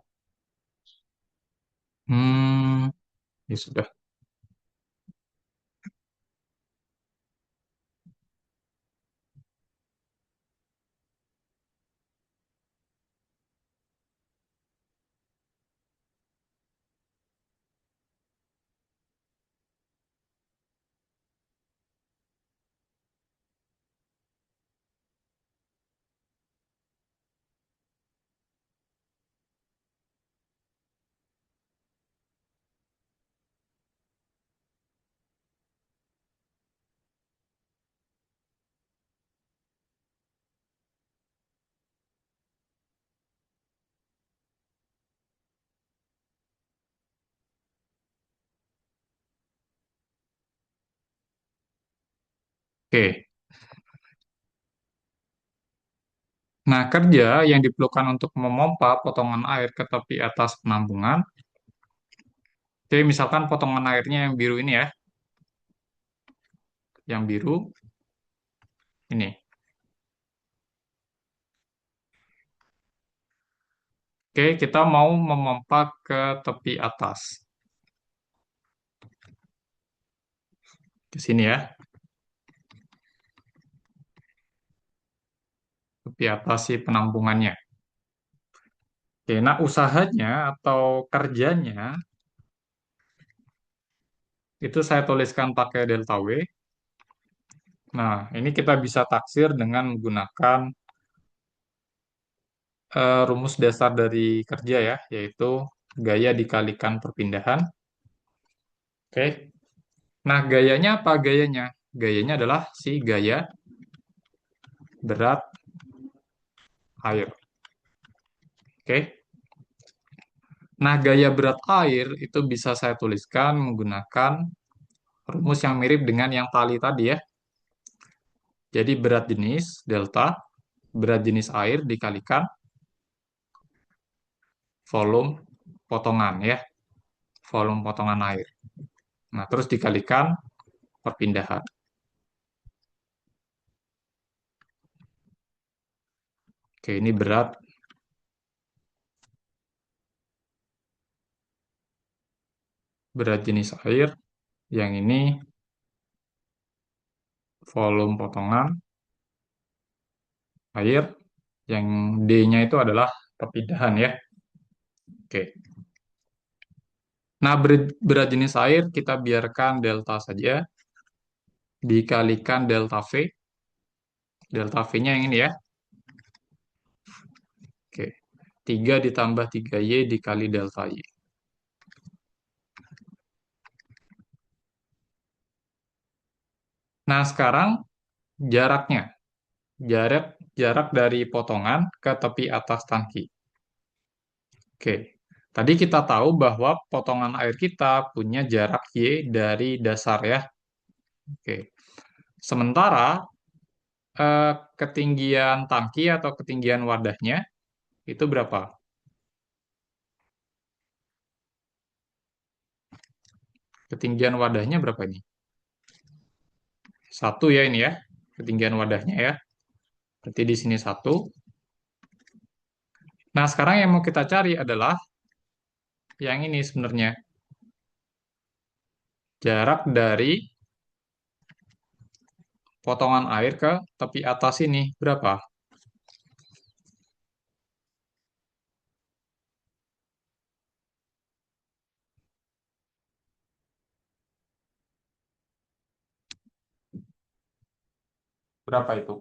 Ya sudah. Oke. Nah, kerja yang diperlukan untuk memompa potongan air ke tepi atas penampungan. Oke, misalkan potongan airnya yang biru ini ya. Yang biru ini. Oke, kita mau memompa ke tepi atas. Ke sini ya. Tepi atas si penampungannya. Oke, nah usahanya atau kerjanya itu saya tuliskan pakai delta W. Nah, ini kita bisa taksir dengan menggunakan rumus dasar dari kerja ya, yaitu gaya dikalikan perpindahan. Oke. Nah, gayanya apa gayanya? Gayanya adalah si gaya berat air. Oke. Nah, gaya berat air itu bisa saya tuliskan menggunakan rumus yang mirip dengan yang tadi ya. Jadi berat jenis delta, berat jenis air dikalikan volume potongan ya, volume potongan air. Nah, terus dikalikan perpindahan. Oke, ini berat jenis air, yang ini volume potongan air, yang D-nya itu adalah perpindahan ya. Oke. Nah, berat jenis air kita biarkan delta saja, dikalikan delta V. Delta V-nya yang ini ya. Oke. 3 ditambah 3Y dikali delta Y. Nah, sekarang jaraknya. Jarak jarak dari potongan ke tepi atas tangki. Oke. Tadi kita tahu bahwa potongan air kita punya jarak Y dari dasar ya. Oke. Sementara ketinggian tangki atau ketinggian wadahnya itu berapa? Ketinggian wadahnya berapa ini? 1 ya ini ya. Ketinggian wadahnya ya. Berarti di sini 1. Nah, sekarang yang mau kita cari adalah yang ini sebenarnya. Jarak dari potongan air ke tepi atas ini berapa? Berapa itu?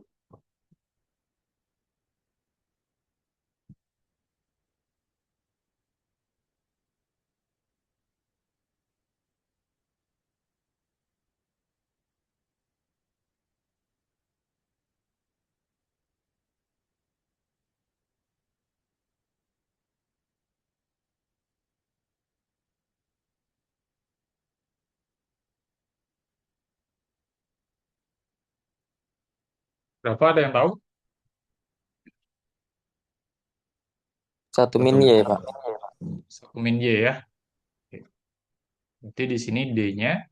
Berapa ada yang tahu? 1 min Satu, Y ya, Pak. 1 min Y ya. Oke. Berarti di sini D-nya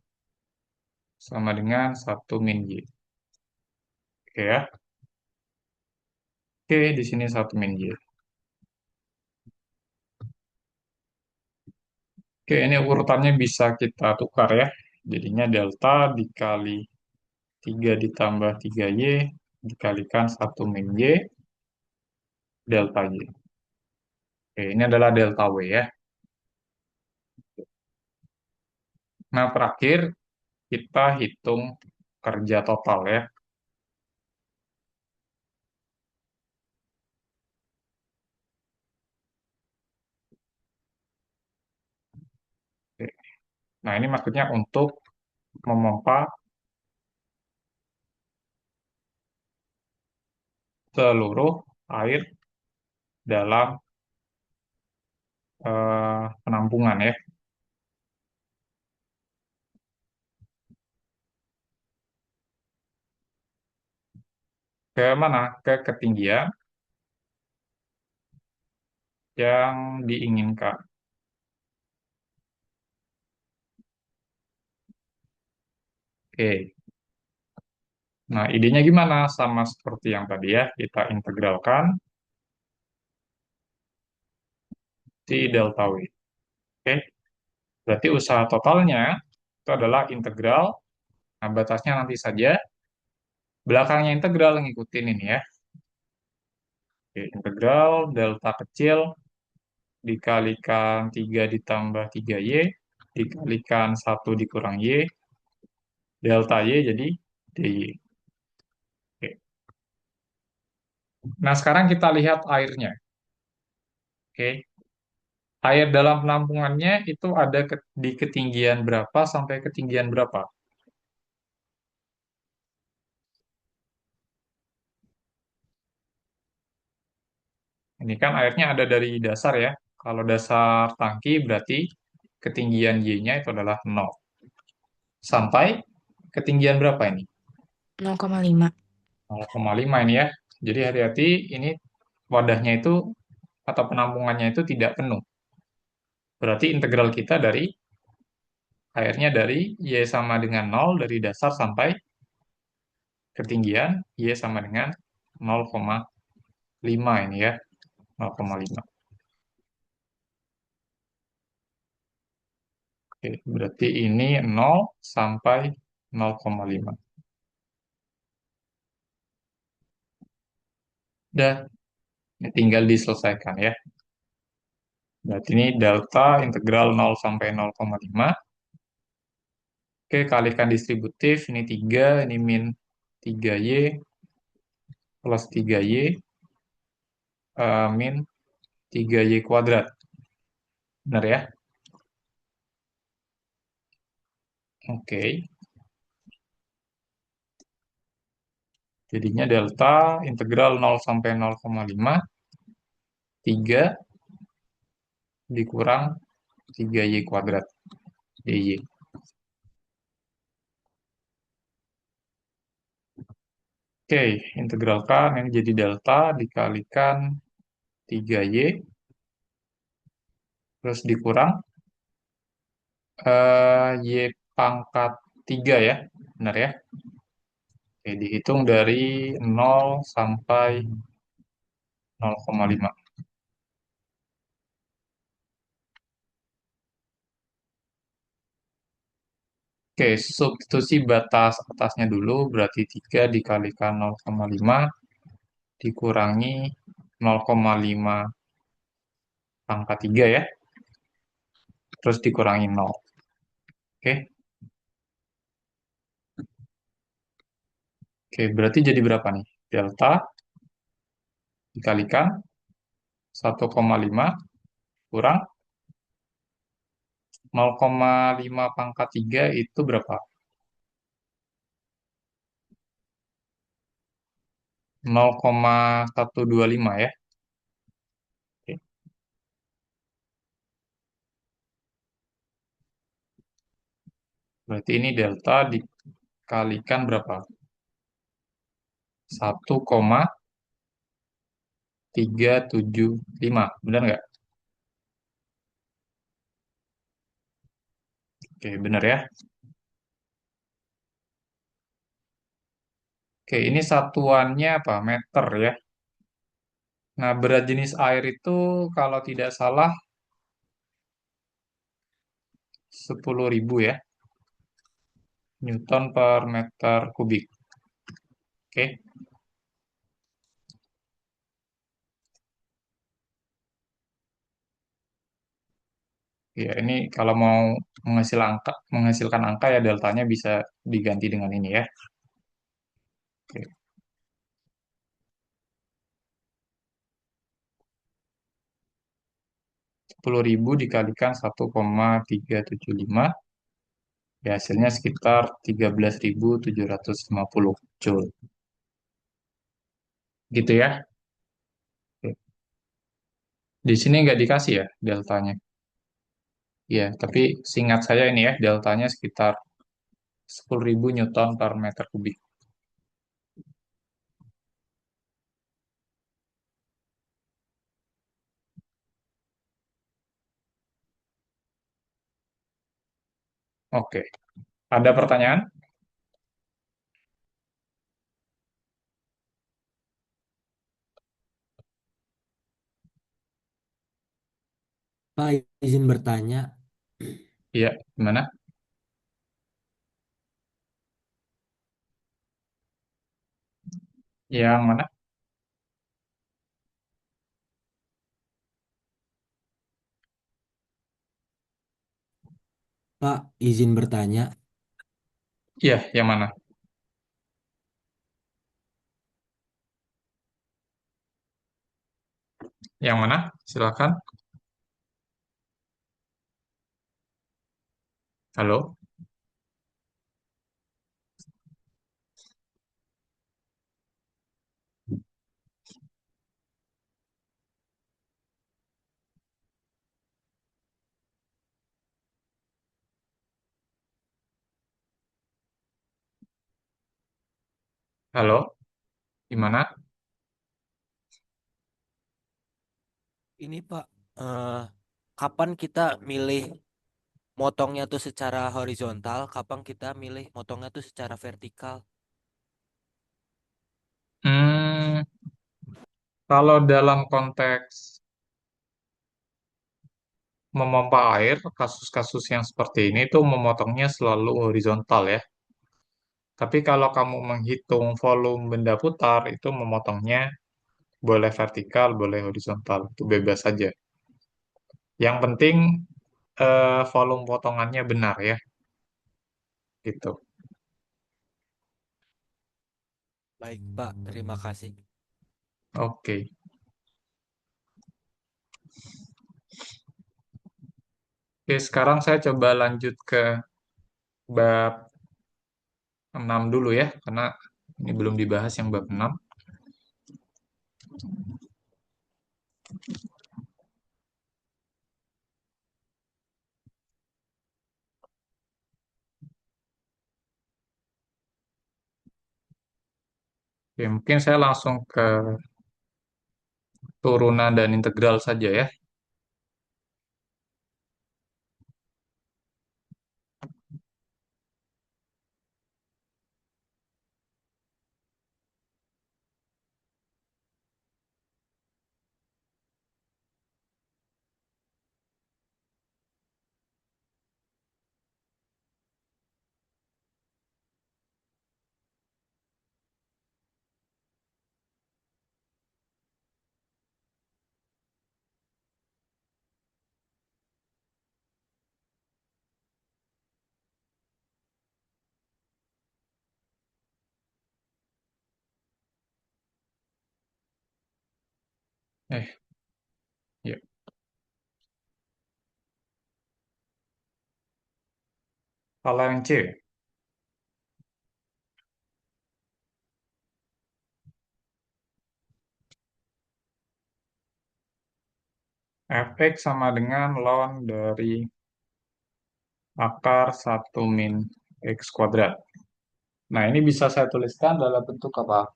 sama dengan 1 min Y. Oke ya. Oke, di sini 1 min Y. Oke, ini urutannya bisa kita tukar ya. Jadinya delta dikali 3 ditambah 3Y dikalikan 1 min Y delta Y. Oke, ini adalah delta W ya. Nah, terakhir kita hitung kerja total ya. Oke. Nah, ini maksudnya untuk memompa seluruh air dalam penampungan ya. Ke mana? Ke ketinggian yang diinginkan. Oke. Nah, idenya gimana? Sama seperti yang tadi ya, kita integralkan si delta W. Oke. Berarti usaha totalnya itu adalah integral. Nah, batasnya nanti saja. Belakangnya integral ngikutin ini ya. Oke, integral delta kecil dikalikan 3 ditambah 3Y dikalikan 1 dikurang Y delta Y jadi DY. Oke. Nah, sekarang kita lihat airnya. Oke. Air dalam penampungannya itu ada di ketinggian berapa sampai ketinggian berapa? Ini kan airnya ada dari dasar ya. Kalau dasar tangki berarti ketinggian Y-nya itu adalah 0. Sampai ketinggian berapa ini? 0,5. 0,5 ini ya. Jadi hati-hati ini wadahnya itu atau penampungannya itu tidak penuh. Berarti integral kita dari airnya dari Y sama dengan 0 dari dasar sampai ketinggian Y sama dengan 0,5 ini ya. 0,5. Oke, berarti ini 0 sampai 0,5. Udah, ini tinggal diselesaikan ya. Berarti ini delta integral 0 sampai 0,5. Oke, kalikan distributif. Ini 3, ini min 3Y plus 3Y min 3Y kuadrat. Benar ya? Oke. Jadinya delta integral 0 sampai 0,5, 3 dikurang 3Y kuadrat. DY. Oke, integralkan ini jadi delta dikalikan 3Y, terus dikurang Y pangkat 3 ya, benar ya? Oke, dihitung dari 0 sampai 0,5. Oke, substitusi batas atasnya dulu, berarti 3 dikalikan 0,5 dikurangi 0,5 pangkat 3 ya, terus dikurangi 0. Oke, oke, berarti jadi berapa nih? Delta dikalikan 1,5 kurang 0,5 pangkat 3 itu berapa? 0,125 ya. Oke, berarti ini delta dikalikan berapa? 1,375, benar nggak? Oke, benar ya. Oke, ini satuannya apa? Meter ya. Nah, berat jenis air itu kalau tidak salah 10.000 ya, Newton per meter kubik. Oke, ya ini kalau mau menghasilkan angka ya deltanya bisa diganti dengan ini ya. Oke, 10.000 dikalikan 1,375, ya hasilnya sekitar 13.750 Joule. Gitu ya. Oke. Di sini nggak dikasih ya deltanya. Ya, tapi seingat saya ini ya, deltanya sekitar 10.000 Newton per meter kubik. Oke, ada pertanyaan? Pak, izin bertanya. Iya, gimana? Yang mana? Pak, izin bertanya. Iya, yang mana? Yang mana? Silakan. Halo? Halo? Gimana? Ini Pak, eh, kapan kita milih motongnya tuh secara horizontal, kapan kita milih motongnya tuh secara vertikal? Hmm, kalau dalam konteks memompa air, kasus-kasus yang seperti ini tuh memotongnya selalu horizontal ya. Tapi kalau kamu menghitung volume benda putar, itu memotongnya boleh vertikal, boleh horizontal. Itu bebas saja. Yang penting volume potongannya benar ya, gitu. Baik Pak, terima kasih. Oke. Oke, sekarang saya coba lanjut ke bab 6 dulu ya, karena ini belum dibahas yang bab 6. Oke, mungkin saya langsung ke turunan dan integral saja ya. Eh, ya. Kalau yang C, fx sama dengan ln dari akar 1 min x kuadrat. Nah, ini bisa saya tuliskan dalam bentuk apa?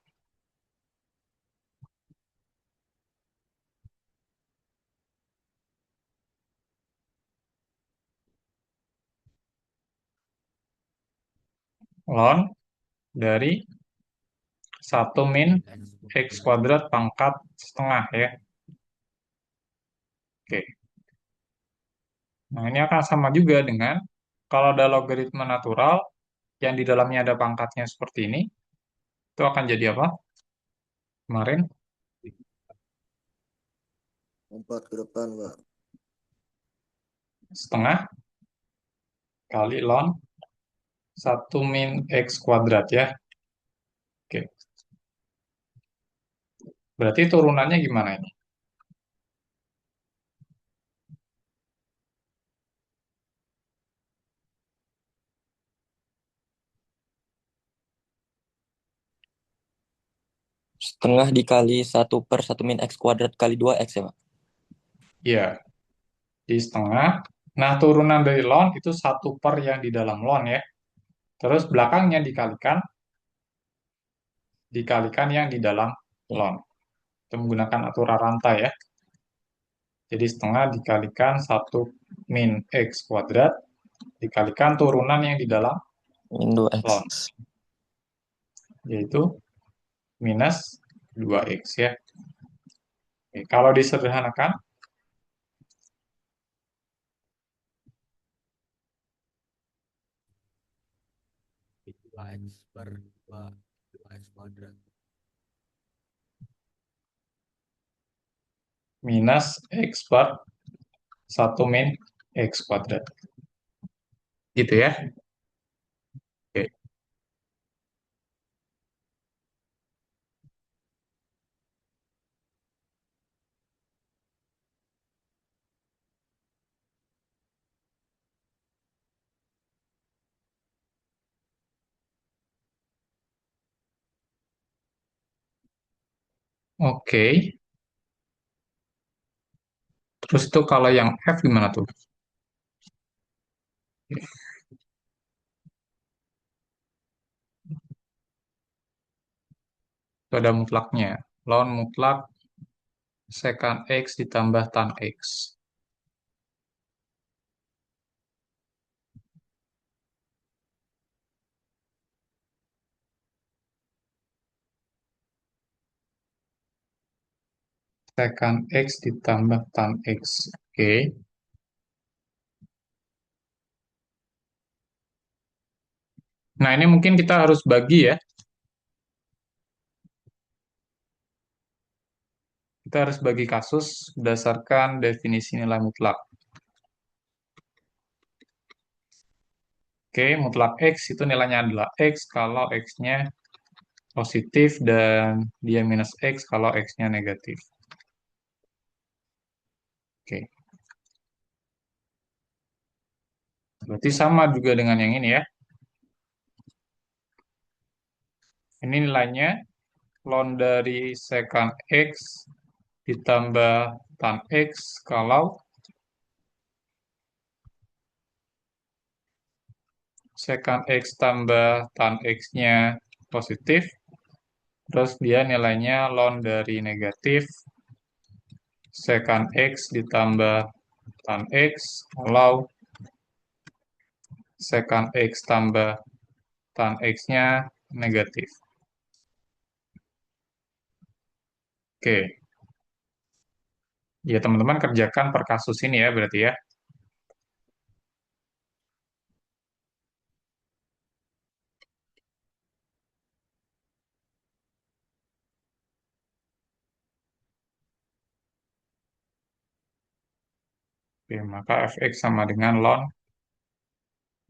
Ln dari 1 min x kuadrat pangkat setengah ya. Oke. Nah, ini akan sama juga dengan kalau ada logaritma natural yang di dalamnya ada pangkatnya seperti ini, itu akan jadi apa? Kemarin 4 ke depan, Pak. setengah kali ln 1 min x kuadrat ya. Oke. Berarti turunannya gimana ini? Setengah dikali 1/1 min x kuadrat kali 2x ya, Pak? Ya, di setengah. Nah, turunan dari ln itu 1/, yang di dalam ln ya. Terus belakangnya dikalikan yang di dalam Ya. ln. Itu menggunakan aturan rantai ya. Jadi setengah dikalikan 1 min x kuadrat dikalikan turunan yang di dalam Min 2x. ln, yaitu minus 2x ya. Oke, kalau disederhanakan, X per 2x kuadrat. minus x per 1 min x kuadrat. Gitu ya. Oke. Oke. Terus itu kalau yang F gimana tuh? Itu ada mutlaknya. Ln mutlak secant X ditambah tan X. Secant X ditambah tan X. Oke. Nah, ini mungkin kita harus bagi ya. Kita harus bagi kasus berdasarkan definisi nilai mutlak. Oke, mutlak X itu nilainya adalah X kalau X-nya positif dan dia minus X kalau X-nya negatif. Oke. Berarti sama juga dengan yang ini ya. Ini nilainya ln dari secant X ditambah tan X kalau secant X tambah tan X-nya positif, terus dia nilainya ln dari negatif secant X ditambah tan X kalau secant X tambah tan X-nya negatif. Oke, ya teman-teman kerjakan per kasus ini ya berarti ya. Oke, maka fx sama dengan ln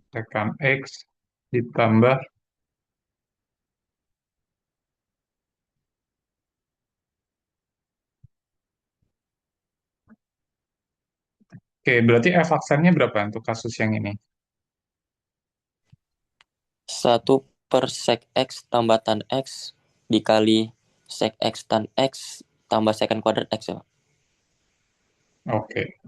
secant X ditambah. Oke, berarti f aksennya berapa untuk kasus yang ini? 1 per sec X tambah tan X dikali sec X tan X tambah secant kuadrat X ya. Oke.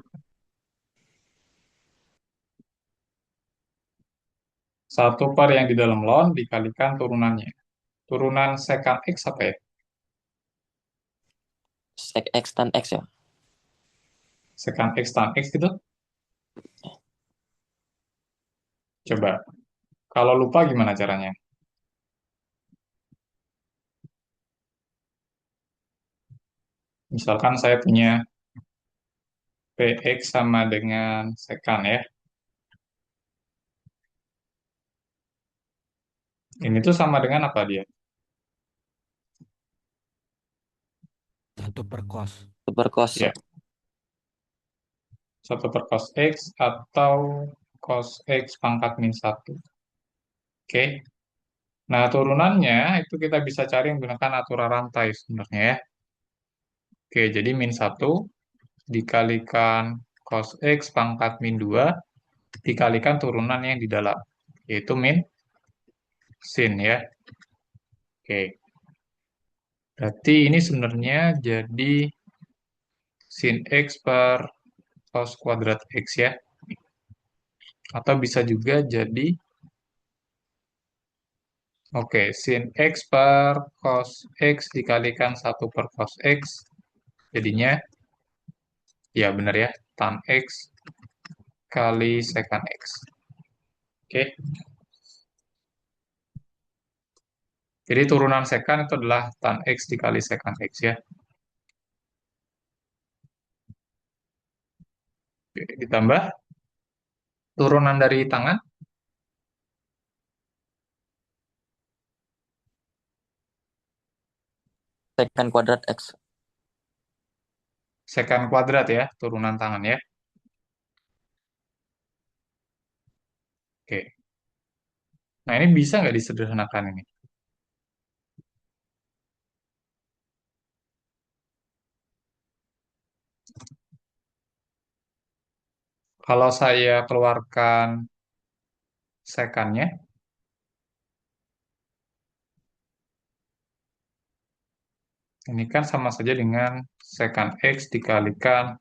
Satu per yang di dalam ln dikalikan turunannya. Turunan secant X apa ya? Sec X tan X ya. Secant X tan X gitu? Coba. Kalau lupa gimana caranya? Misalkan saya punya Px sama dengan secant ya. Ini tuh sama dengan apa dia? 1 per cos. 1 per cos Ya, 1 per cos X atau cos X pangkat min 1. Oke. Nah, turunannya itu kita bisa cari menggunakan aturan rantai sebenarnya ya. Oke, jadi min 1 dikalikan cos X pangkat min 2 dikalikan turunan yang di dalam, yaitu min sin ya. Oke, berarti ini sebenarnya jadi sin X per cos kuadrat X ya. Atau bisa juga jadi, oke, sin X per cos X dikalikan 1 per cos X, jadinya, ya benar ya, tan X kali secant X. Oke, jadi turunan secant itu adalah tan X dikali secant X ya. Oke, ditambah turunan dari tangan, secant kuadrat X. secant kuadrat ya, turunan tangan ya. Oke, nah ini bisa nggak disederhanakan ini? Kalau saya keluarkan sekannya, ini kan sama saja dengan secant X dikalikan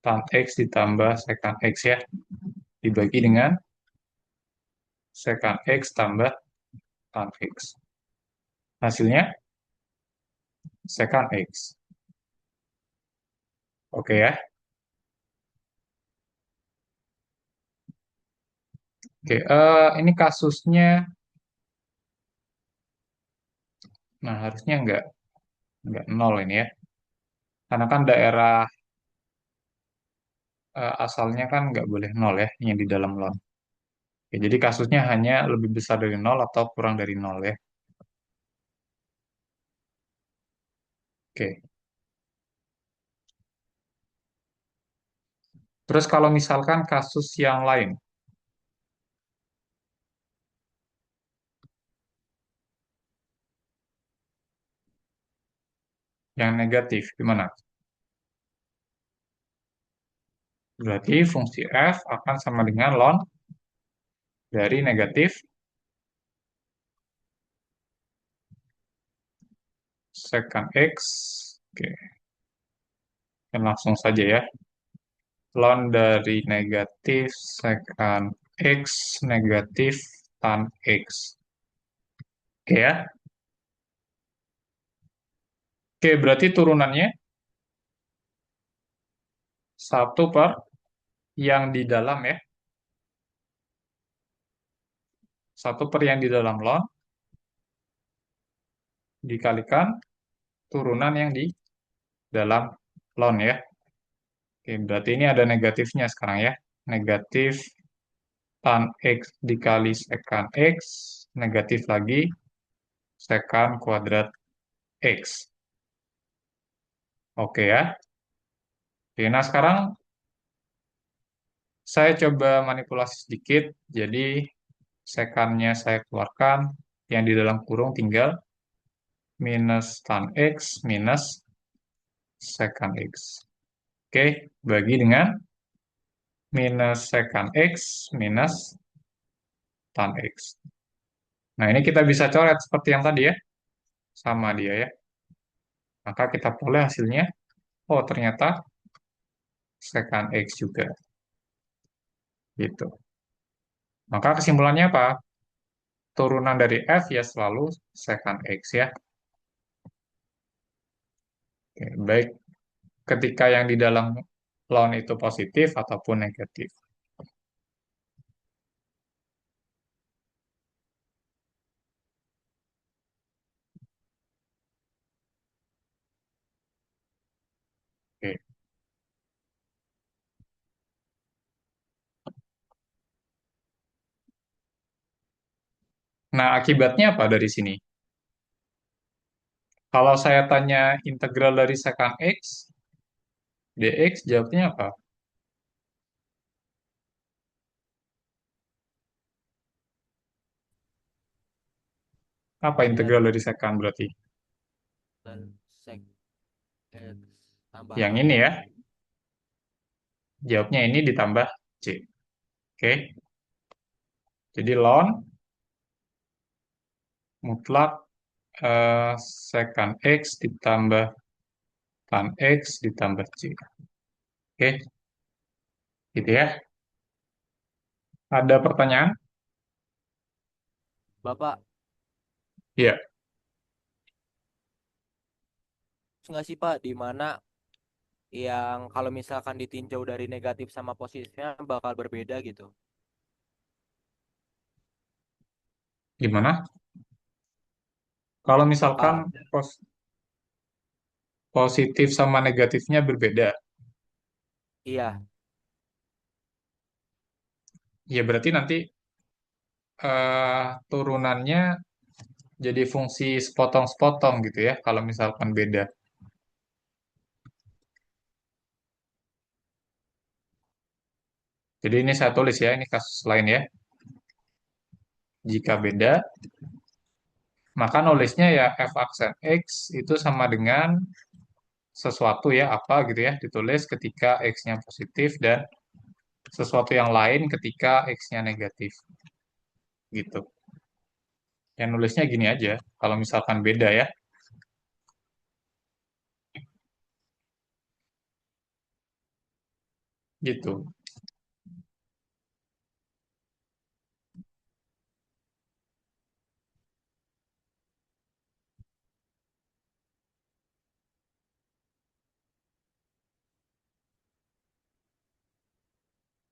tan X ditambah secant X ya, dibagi dengan secant X tambah tan X. Hasilnya secant X. Oke ya. Oke, ini kasusnya, nah harusnya nggak nol ini ya. Karena kan daerah asalnya kan nggak boleh nol ya, yang di dalam lon. Oke, jadi kasusnya hanya lebih besar dari nol atau kurang dari nol ya. Oke. Terus kalau misalkan kasus yang lain, yang negatif, gimana? Berarti fungsi f akan sama dengan ln dari negatif secant X. Oke, dan langsung saja ya. Ln dari negatif secant X negatif tan X. Oke ya. Oke, berarti turunannya 1 per yang di dalam ya. 1 per yang di dalam ln dikalikan turunan yang di dalam ln ya. Oke, berarti ini ada negatifnya sekarang ya. Negatif tan X dikali secant X, negatif lagi secant kuadrat X. Oke ya. Oke, nah sekarang saya coba manipulasi sedikit. Jadi sekannya saya keluarkan, yang di dalam kurung tinggal minus tan X minus secant X. Oke, bagi dengan minus secant X minus tan X. Nah, ini kita bisa coret seperti yang tadi ya. Sama dia ya. Maka kita peroleh hasilnya. Oh, ternyata secant X juga. Gitu. Maka kesimpulannya apa? Turunan dari F ya selalu secant X ya. Oke, baik ketika yang di dalam ln itu positif ataupun negatif. Oke. Nah, akibatnya apa dari sini? Kalau saya tanya integral dari secant X, dx, jawabnya apa? Apa Ya, integral dari secant berarti? dan sec X tambah Yang ln ini ya, X. jawabnya ini ditambah C. Oke, jadi ln mutlak secant X ditambah tan X ditambah C. Oke, gitu ya. Ada pertanyaan? Bapak, Iya. nggak sih Pak, di mana yang kalau misalkan ditinjau dari negatif sama positifnya bakal berbeda gitu? Gimana? Kalau misalkan Bakal, positif sama negatifnya berbeda, iya, ya berarti nanti turunannya jadi fungsi sepotong-sepotong gitu ya, kalau misalkan beda. Jadi ini saya tulis ya, ini kasus lain ya. Jika beda, maka nulisnya ya f aksen X itu sama dengan sesuatu ya, apa gitu ya, ditulis ketika X-nya positif dan sesuatu yang lain ketika X-nya negatif. Gitu. Ya nulisnya gini aja, kalau misalkan beda ya. Gitu.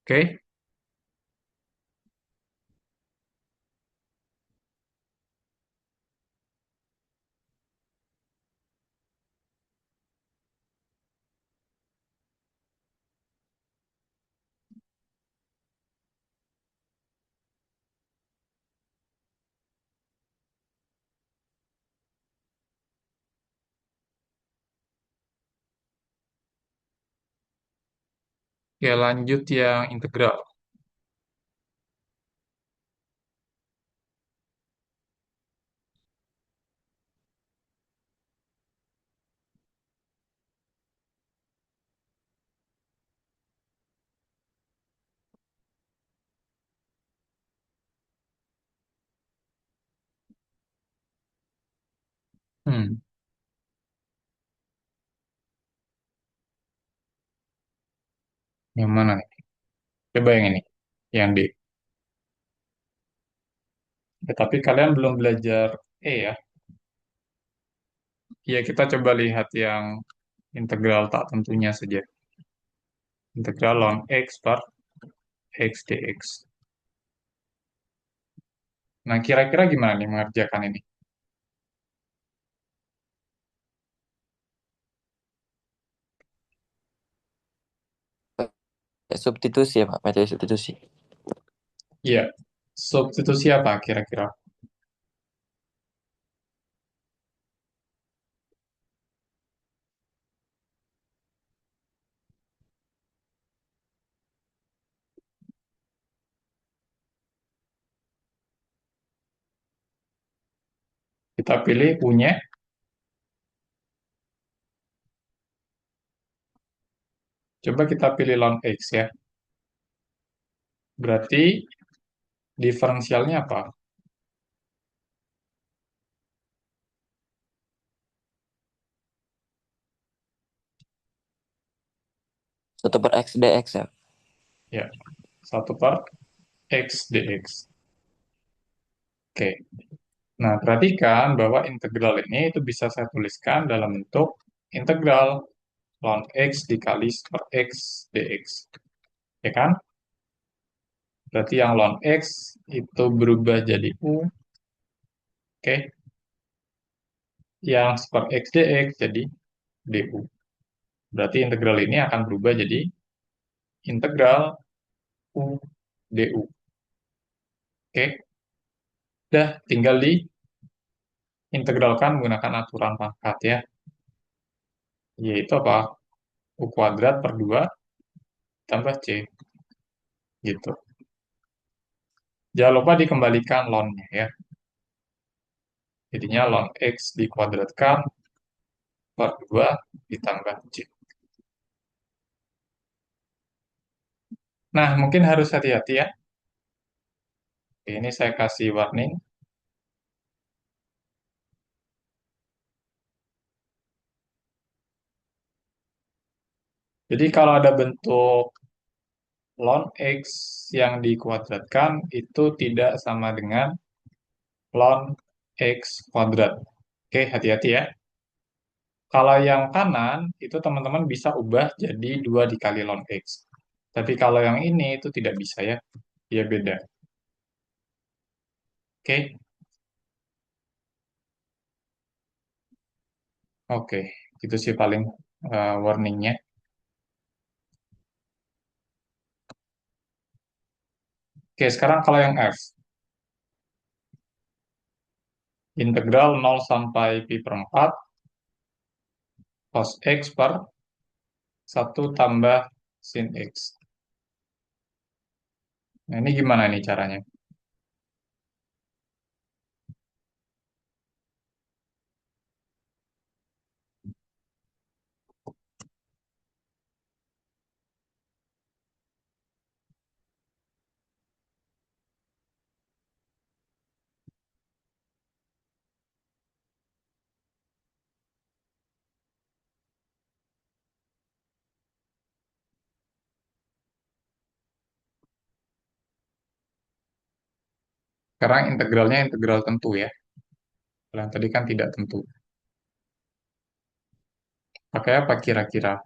Oke? Ya lanjut yang integral. Yang mana nih? Coba yang ini. Yang D. Ya, tapi kalian belum belajar E ya. Ya, kita coba lihat yang integral tak tentunya saja. Integral ln X per X dx. Nah, kira-kira gimana nih mengerjakan ini? Substitusi ya Pak, metode substitusi. Iya, substitusi apa kira-kira? Kita pilih U-nya. Coba kita pilih ln X ya. Berarti diferensialnya apa? 1 per X dx ya. Ya, 1 per X dx. Oke. Nah, perhatikan bahwa integral ini itu bisa saya tuliskan dalam bentuk integral ln X dikali per X dx. Ya kan? Berarti yang ln X itu berubah jadi U. Oke. Yang per X dx jadi du. Berarti integral ini akan berubah jadi integral U du. Oke. Udah, tinggal diintegralkan menggunakan aturan pangkat ya. Yaitu apa? U kuadrat per 2 tambah C. Gitu. Jangan lupa dikembalikan ln-nya ya. Jadinya ln X dikuadratkan per 2 ditambah C. Nah, mungkin harus hati-hati ya. Ini saya kasih warning. Jadi kalau ada bentuk ln X yang dikuadratkan itu tidak sama dengan ln X kuadrat. Oke, hati-hati ya. Kalau yang kanan, itu teman-teman bisa ubah jadi 2 dikali ln X. Tapi kalau yang ini itu tidak bisa ya. Dia beda. Oke, oke. Itu sih paling warningnya. Oke, sekarang kalau yang F. Integral 0 sampai pi per 4 cos X per 1 tambah sin X. Nah, ini gimana nih caranya? Sekarang integralnya integral tentu ya. Kalau yang tadi kan tidak tentu. Pakai apa kira-kira?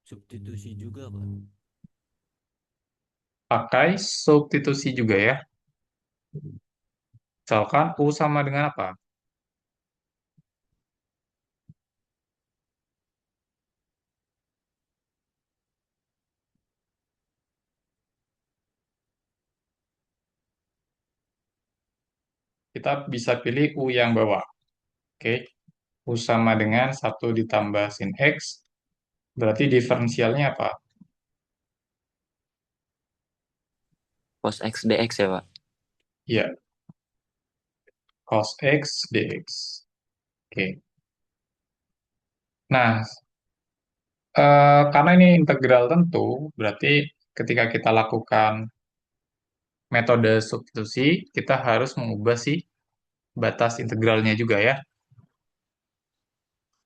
Substitusi juga Pak. Pakai substitusi juga ya. Misalkan U sama dengan apa? Kita bisa pilih U yang bawah. Oke. U sama dengan 1 ditambah sin X. Berarti diferensialnya apa? Cos X dx ya Pak. Ya, cos X dx. Oke. Nah, Karena ini integral tentu, berarti ketika kita lakukan metode substitusi, kita harus mengubah si batas integralnya juga ya.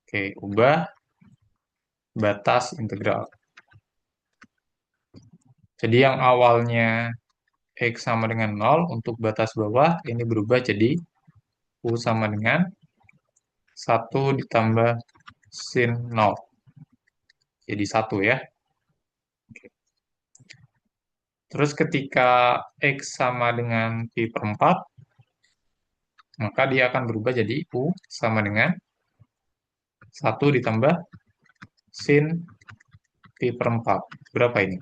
Oke, ubah batas integral. Jadi yang awalnya X sama dengan 0, untuk batas bawah ini berubah jadi U sama dengan 1 ditambah sin 0. Jadi 1 ya. Terus ketika X sama dengan pi per 4, maka dia akan berubah jadi U sama dengan 1 ditambah sin pi per 4. Berapa ini?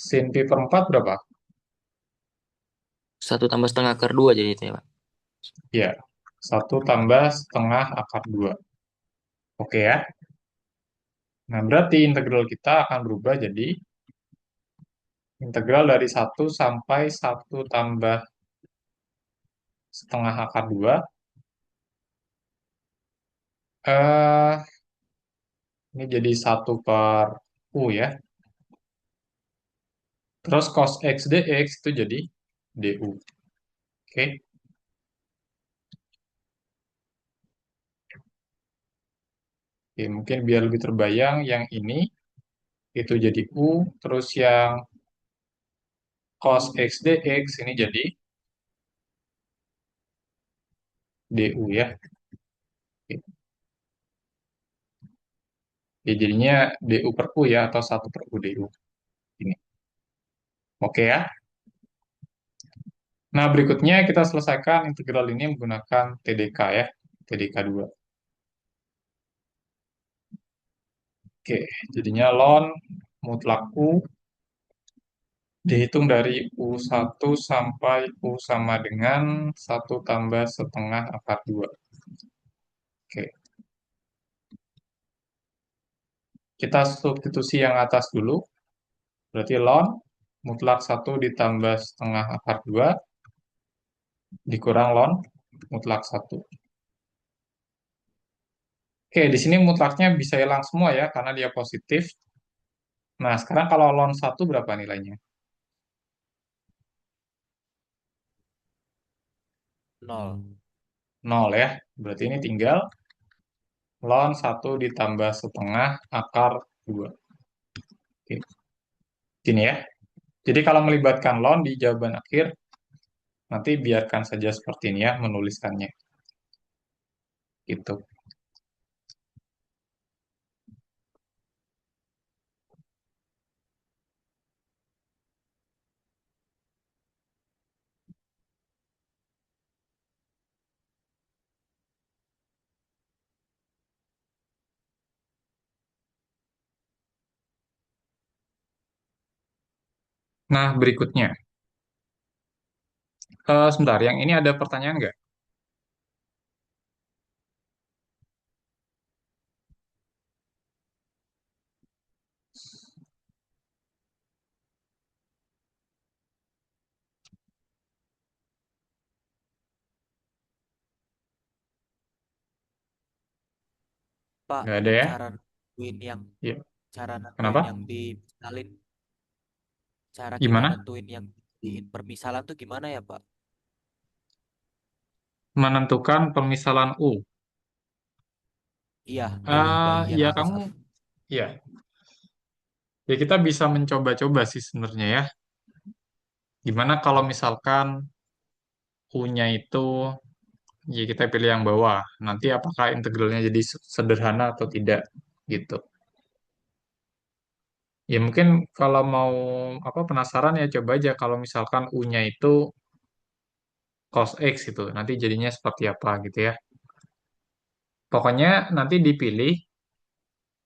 Sin pi per 4 berapa? 1 tambah setengah akar 2 jadi itu ya, Pak. Ya, 1 tambah setengah akar 2. Oke ya. Nah, berarti integral kita akan berubah jadi integral dari 1 sampai 1 tambah setengah akar 2. Eh, ini jadi 1 per U ya. Terus cos X dx itu jadi du. Oke. Oke, mungkin biar lebih terbayang, yang ini itu jadi U, terus yang cos X dx ini jadi du ya. Oke. Ya, jadinya du per U ya, atau 1 per U du. Ini. Oke ya. Nah, berikutnya kita selesaikan integral ini menggunakan TDK ya, TDK 2. Oke, jadinya ln mutlak U dihitung dari U1 sampai U sama dengan 1 tambah setengah akar 2. Oke, kita substitusi yang atas dulu. Berarti ln mutlak 1 ditambah setengah akar 2 dikurang ln mutlak 1. Oke, di sini mutlaknya bisa hilang semua ya, karena dia positif. Nah, sekarang kalau ln 1 berapa nilainya? 0. 0 ya. Berarti ini tinggal ln 1 ditambah setengah akar 2. Oke. Gini ya. Jadi kalau melibatkan ln di jawaban akhir, nanti biarkan saja seperti ini ya menuliskannya. Gitu. Nah, berikutnya. Sebentar, yang ini ada pertanyaan nggak? Pak, Nggak ada ya? cara nentuin yang Iya. cara nentuin Kenapa? yang dimisalin, cara kita Gimana? nentuin yang di permisalan tuh gimana ya, Pak? Menentukan permisalan U. Iya, milih bagian Ya apa kamu, satu. ya. Ya kita bisa mencoba-coba sih sebenarnya ya. Gimana kalau misalkan U-nya itu, ya kita pilih yang bawah. Nanti apakah integralnya jadi sederhana atau tidak, gitu. Ya mungkin kalau mau apa penasaran ya coba aja kalau misalkan U-nya itu cos X itu, nanti jadinya seperti apa gitu ya. Pokoknya nanti dipilih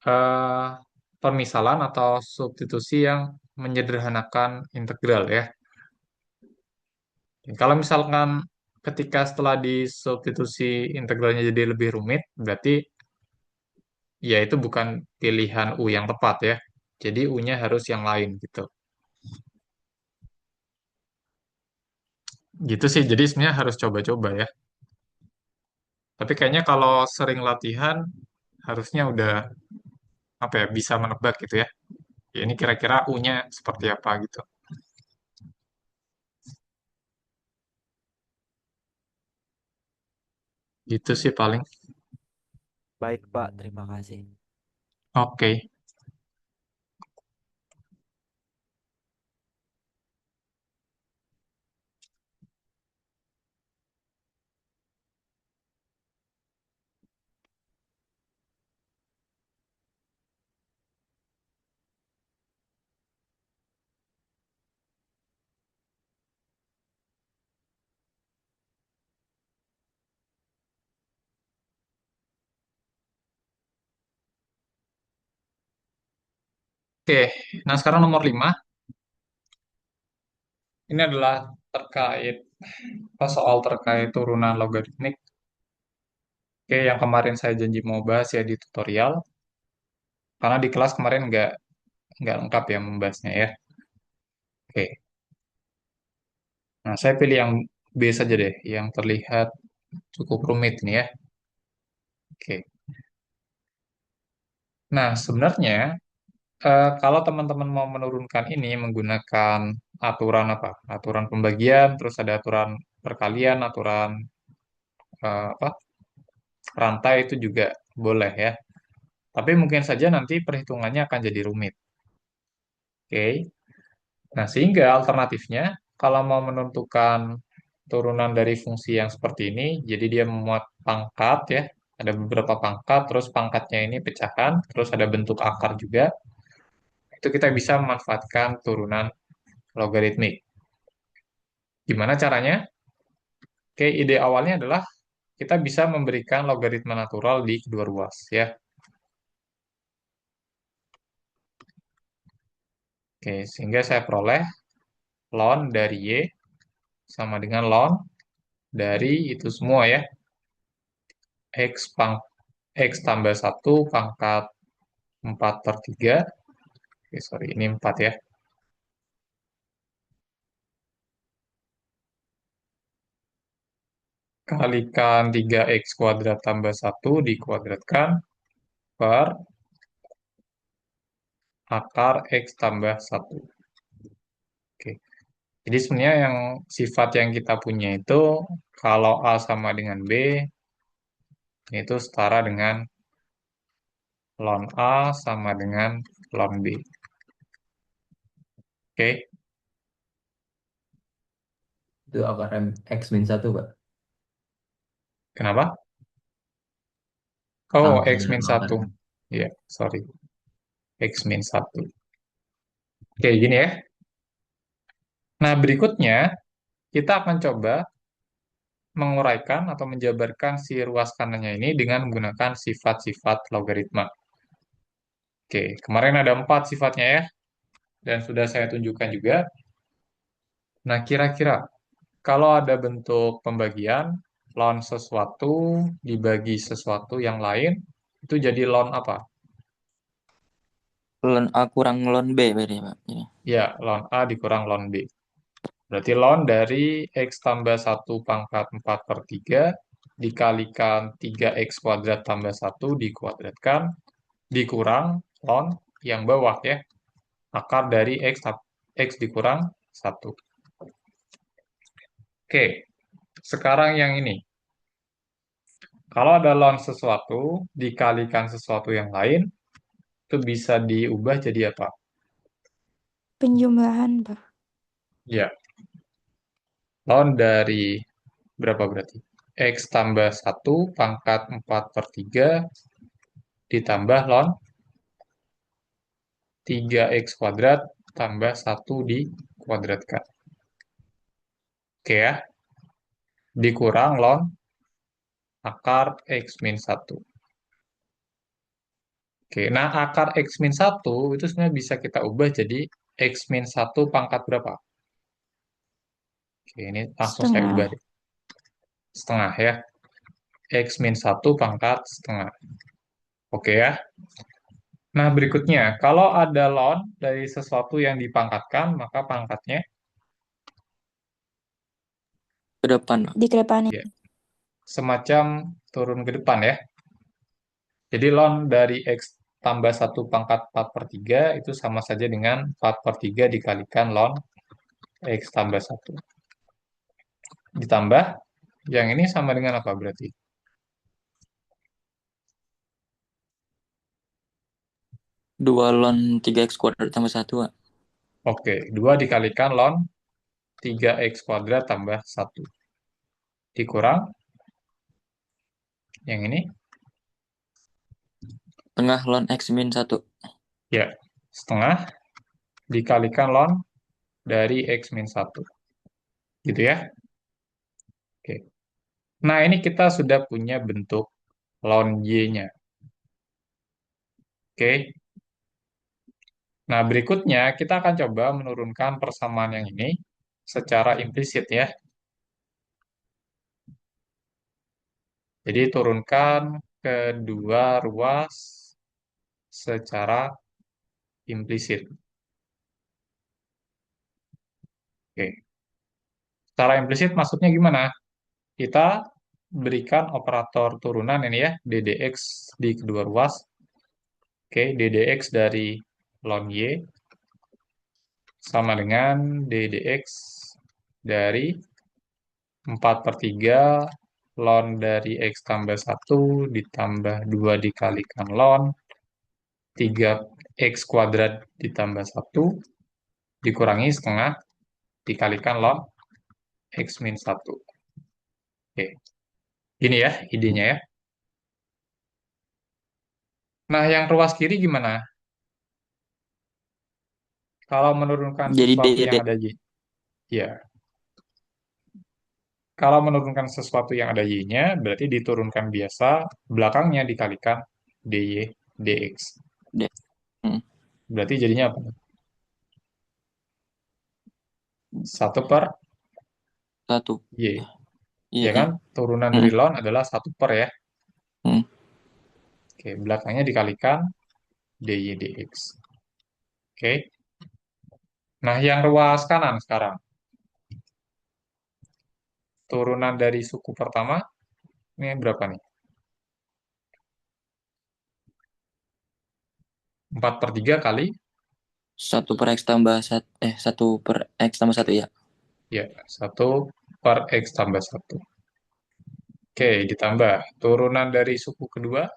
eh, permisalan atau substitusi yang menyederhanakan integral ya. Kalau misalkan ketika setelah disubstitusi integralnya jadi lebih rumit, berarti ya itu bukan pilihan U yang tepat ya. Jadi U-nya harus yang lain gitu. Gitu sih, jadi sebenarnya harus coba-coba ya. Tapi kayaknya kalau sering latihan, harusnya udah apa ya bisa menebak gitu ya. Ya, ini kira-kira U-nya seperti apa gitu. Gitu sih paling. Baik, Pak. Terima kasih. Oke. Oke, nah sekarang nomor 5. Ini adalah terkait soal terkait turunan logaritmik. Oke, yang kemarin saya janji mau bahas ya di tutorial. Karena di kelas kemarin nggak lengkap ya membahasnya ya. Oke, nah saya pilih yang B saja deh, yang terlihat cukup rumit nih ya. Oke, nah sebenarnya kalau teman-teman mau menurunkan ini menggunakan aturan apa? Aturan pembagian, terus ada aturan perkalian, aturan apa? Rantai itu juga boleh ya. Tapi mungkin saja nanti perhitungannya akan jadi rumit. Oke. Nah, sehingga alternatifnya kalau mau menentukan turunan dari fungsi yang seperti ini, jadi dia memuat pangkat ya, ada beberapa pangkat, terus pangkatnya ini pecahan, terus ada bentuk akar juga. Itu kita bisa memanfaatkan turunan logaritmik. Gimana caranya? Oke, ide awalnya adalah kita bisa memberikan logaritma natural di kedua ruas ya. Oke, sehingga saya peroleh ln dari Y sama dengan ln dari itu semua ya. X X tambah 1 pangkat 4 per 3. Oke, sorry, ini 4 ya. Kalikan 3X kuadrat tambah 1 dikuadratkan per akar X tambah 1. Oke. Jadi sebenarnya yang sifat yang kita punya itu kalau A sama dengan B, itu setara dengan ln A sama dengan ln B. Oke, Itu akar X min 1, Pak. kenapa? Oh, Sama X dengan min akar 1. Iya, sorry. X min 1. Oke, gini ya. Nah, berikutnya kita akan coba menguraikan atau menjabarkan si ruas kanannya ini dengan menggunakan sifat-sifat logaritma. Oke, kemarin ada 4 sifatnya ya, dan sudah saya tunjukkan juga. Nah, kira-kira kalau ada bentuk pembagian, ln sesuatu dibagi sesuatu yang lain, itu jadi ln apa? Ln A kurang ln B berarti Pak. Ini. Ya, ln A dikurang ln B. Berarti ln dari X tambah 1 pangkat 4 per 3 dikalikan 3X kuadrat tambah 1 dikuadratkan dikurang ln yang bawah ya. Akar dari X dikurang 1. Oke, sekarang yang ini. Kalau ada ln sesuatu dikalikan sesuatu yang lain, itu bisa diubah jadi apa? Penjumlahan, Pak. Ya, ln dari berapa berarti? X tambah 1 pangkat 4 per 3 ditambah ln 3X kuadrat tambah 1 dikuadratkan. Oke ya, dikurang ln akar X min 1. Oke, nah akar X min 1 itu sebenarnya bisa kita ubah jadi X min 1 pangkat berapa? Oke, ini langsung saya ubah Setengah. deh. Setengah ya. X min 1 pangkat setengah. Oke ya. Nah, berikutnya, kalau ada ln dari sesuatu yang dipangkatkan, maka pangkatnya Ke depan Pak. Dikedepanin. ya, semacam turun ke depan ya. Jadi ln dari X tambah 1 pangkat 4 per 3 itu sama saja dengan 4 per 3 dikalikan ln X tambah 1. Ditambah, yang ini sama dengan apa berarti? Dua ln 3x kuadrat tambah 1, Pak. Oke, 2 dikalikan ln 3x kuadrat tambah 1. Dikurang, yang ini, Tengah ln x min 1. ya, setengah dikalikan ln dari X min 1. Gitu ya. Oke. Nah, ini kita sudah punya bentuk ln Y-nya. Oke. Nah, berikutnya kita akan coba menurunkan persamaan yang ini secara implisit ya. Jadi turunkan kedua ruas secara implisit. Oke. Secara implisit maksudnya gimana? Kita berikan operator turunan ini ya, ddx di kedua ruas. Oke, ddx dari ln Y sama dengan ddx dari 4 per 3 ln dari X tambah 1 ditambah 2 dikalikan ln 3X kuadrat ditambah 1 dikurangi setengah dikalikan ln X min 1. Oke, ini ya idenya ya. Nah, yang ruas kiri gimana? Kalau menurunkan Jadi sesuatu D yang ada Y. Ya, kalau menurunkan sesuatu yang ada Y-nya, berarti diturunkan biasa, belakangnya dikalikan DY, DX. D. Hmm. Berarti jadinya apa? 1 per 1. Y. Iya, Ya iya. kan? Turunan dari Hmm. ln adalah 1 per ya. Hmm. Oke, belakangnya dikalikan DY, DX. Oke. Nah, yang ruas kanan sekarang. Turunan dari suku pertama, ini berapa nih? 4 per 3 kali, 1 per x tambah 1. 1 per x tambah 1 ya. ya, 1 per X tambah 1. Oke, ditambah. Turunan dari suku kedua,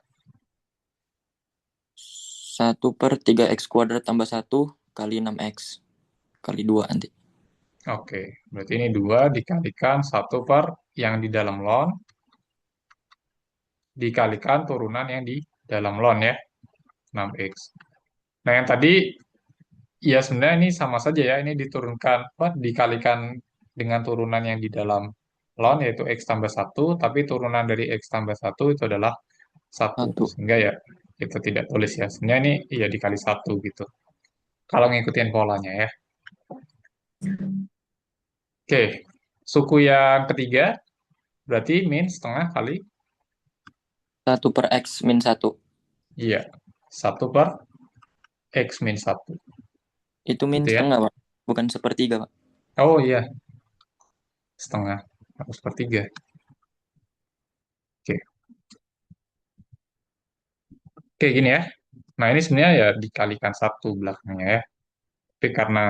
1 per 3x kuadrat tambah 1 kali 6x. Kali 2 nanti. oke. Berarti ini 2 dikalikan 1 per yang di dalam ln, dikalikan turunan yang di dalam ln ya, 6X. Nah, yang tadi ya sebenarnya ini sama saja ya, ini diturunkan apa dikalikan dengan turunan yang di dalam ln yaitu X tambah 1, tapi turunan dari X tambah 1 itu adalah 1. 1. Sehingga ya kita tidak tulis ya. Sebenarnya ini ya dikali 1 gitu. Kalau ngikutin polanya ya. Oke, suku yang ketiga berarti min setengah kali 1 per x min 1. iya 1 per X min 1. Itu min Gitu ya. setengah, Pak. Bukan sepertiga, Pak. Oh iya, setengah harus per 3. Oke. Oke, gini ya. Nah, ini sebenarnya ya dikalikan 1 belakangnya ya. Tapi karena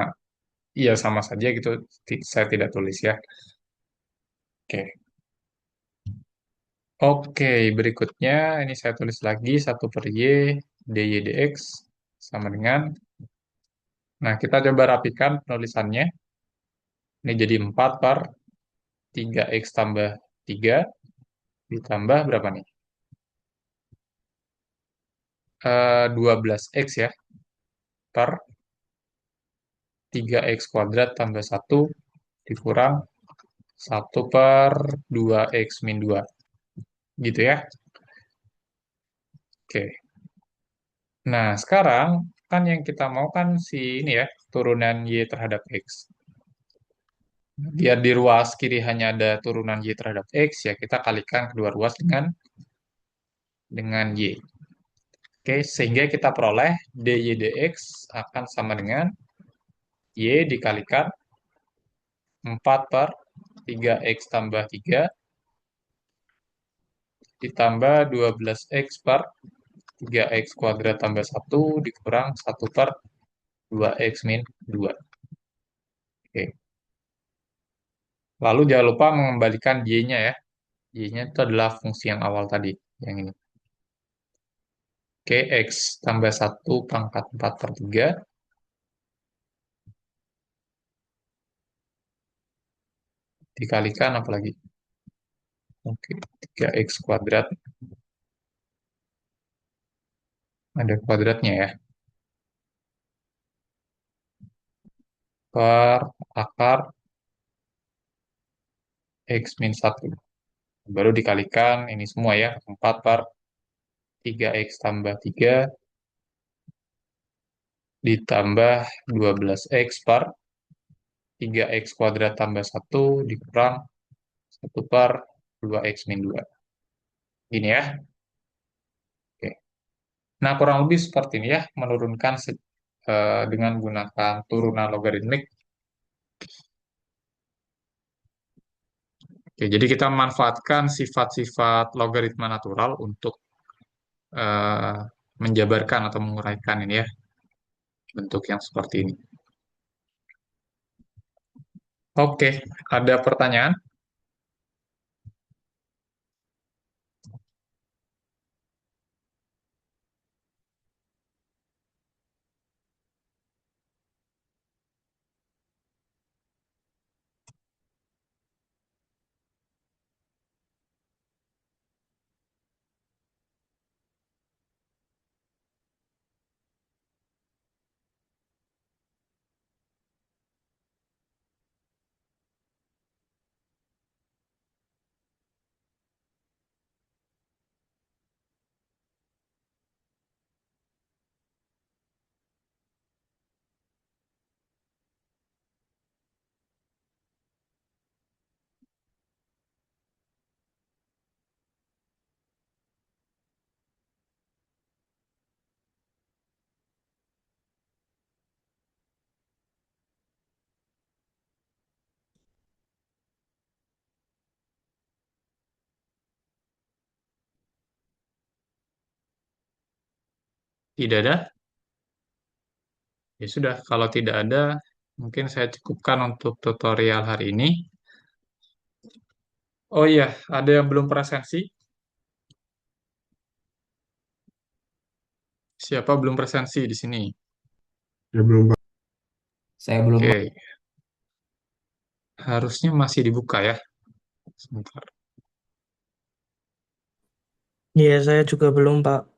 ya sama saja gitu, saya tidak tulis ya. Oke. Oke, berikutnya ini saya tulis lagi 1 per Y, DY dx sama dengan, nah kita coba rapikan penulisannya. Ini jadi 4 per 3X tambah 3 ditambah berapa nih? 12X ya, per 3X kuadrat tambah 1 dikurang 1 per 2X min 2. Gitu ya. Oke. Nah, sekarang kan yang kita mau kan si ini ya, turunan Y terhadap X. Biar di ruas kiri hanya ada turunan Y terhadap X, ya kita kalikan kedua ruas dengan Y. Oke, sehingga kita peroleh DY dx akan sama dengan Y dikalikan 4 per 3X tambah 3 ditambah 12x per 3x kuadrat tambah 1 dikurang 1 per 2x min 2. Oke. Lalu jangan lupa mengembalikan y-nya ya. Y-nya itu adalah fungsi yang awal tadi, yang ini. Oke, x tambah 1 pangkat 4 per 3 dikalikan apa lagi? Oke, 3x kuadrat. Ada kuadratnya ya. Per akar x min 1. Baru dikalikan ini semua ya. 4 per 3x tambah 3 ditambah 12x per 3x kuadrat tambah 1 dikurang 1 per 2x min 2. Gini ya. Oke. Nah, kurang lebih seperti ini ya. Menurunkan dengan menggunakan turunan logaritmik. Oke, jadi kita memanfaatkan sifat-sifat logaritma natural untuk eh, menjabarkan atau menguraikan ini ya. Bentuk yang seperti ini. Oke, ada pertanyaan? Tidak ada? Ya sudah, kalau tidak ada, mungkin saya cukupkan untuk tutorial hari ini. Oh iya, ada yang belum presensi? Siapa belum presensi di sini? Ya belum, Pak. Saya belum, Pak. Oke, harusnya masih dibuka ya. Sebentar. Iya, saya juga belum, Pak.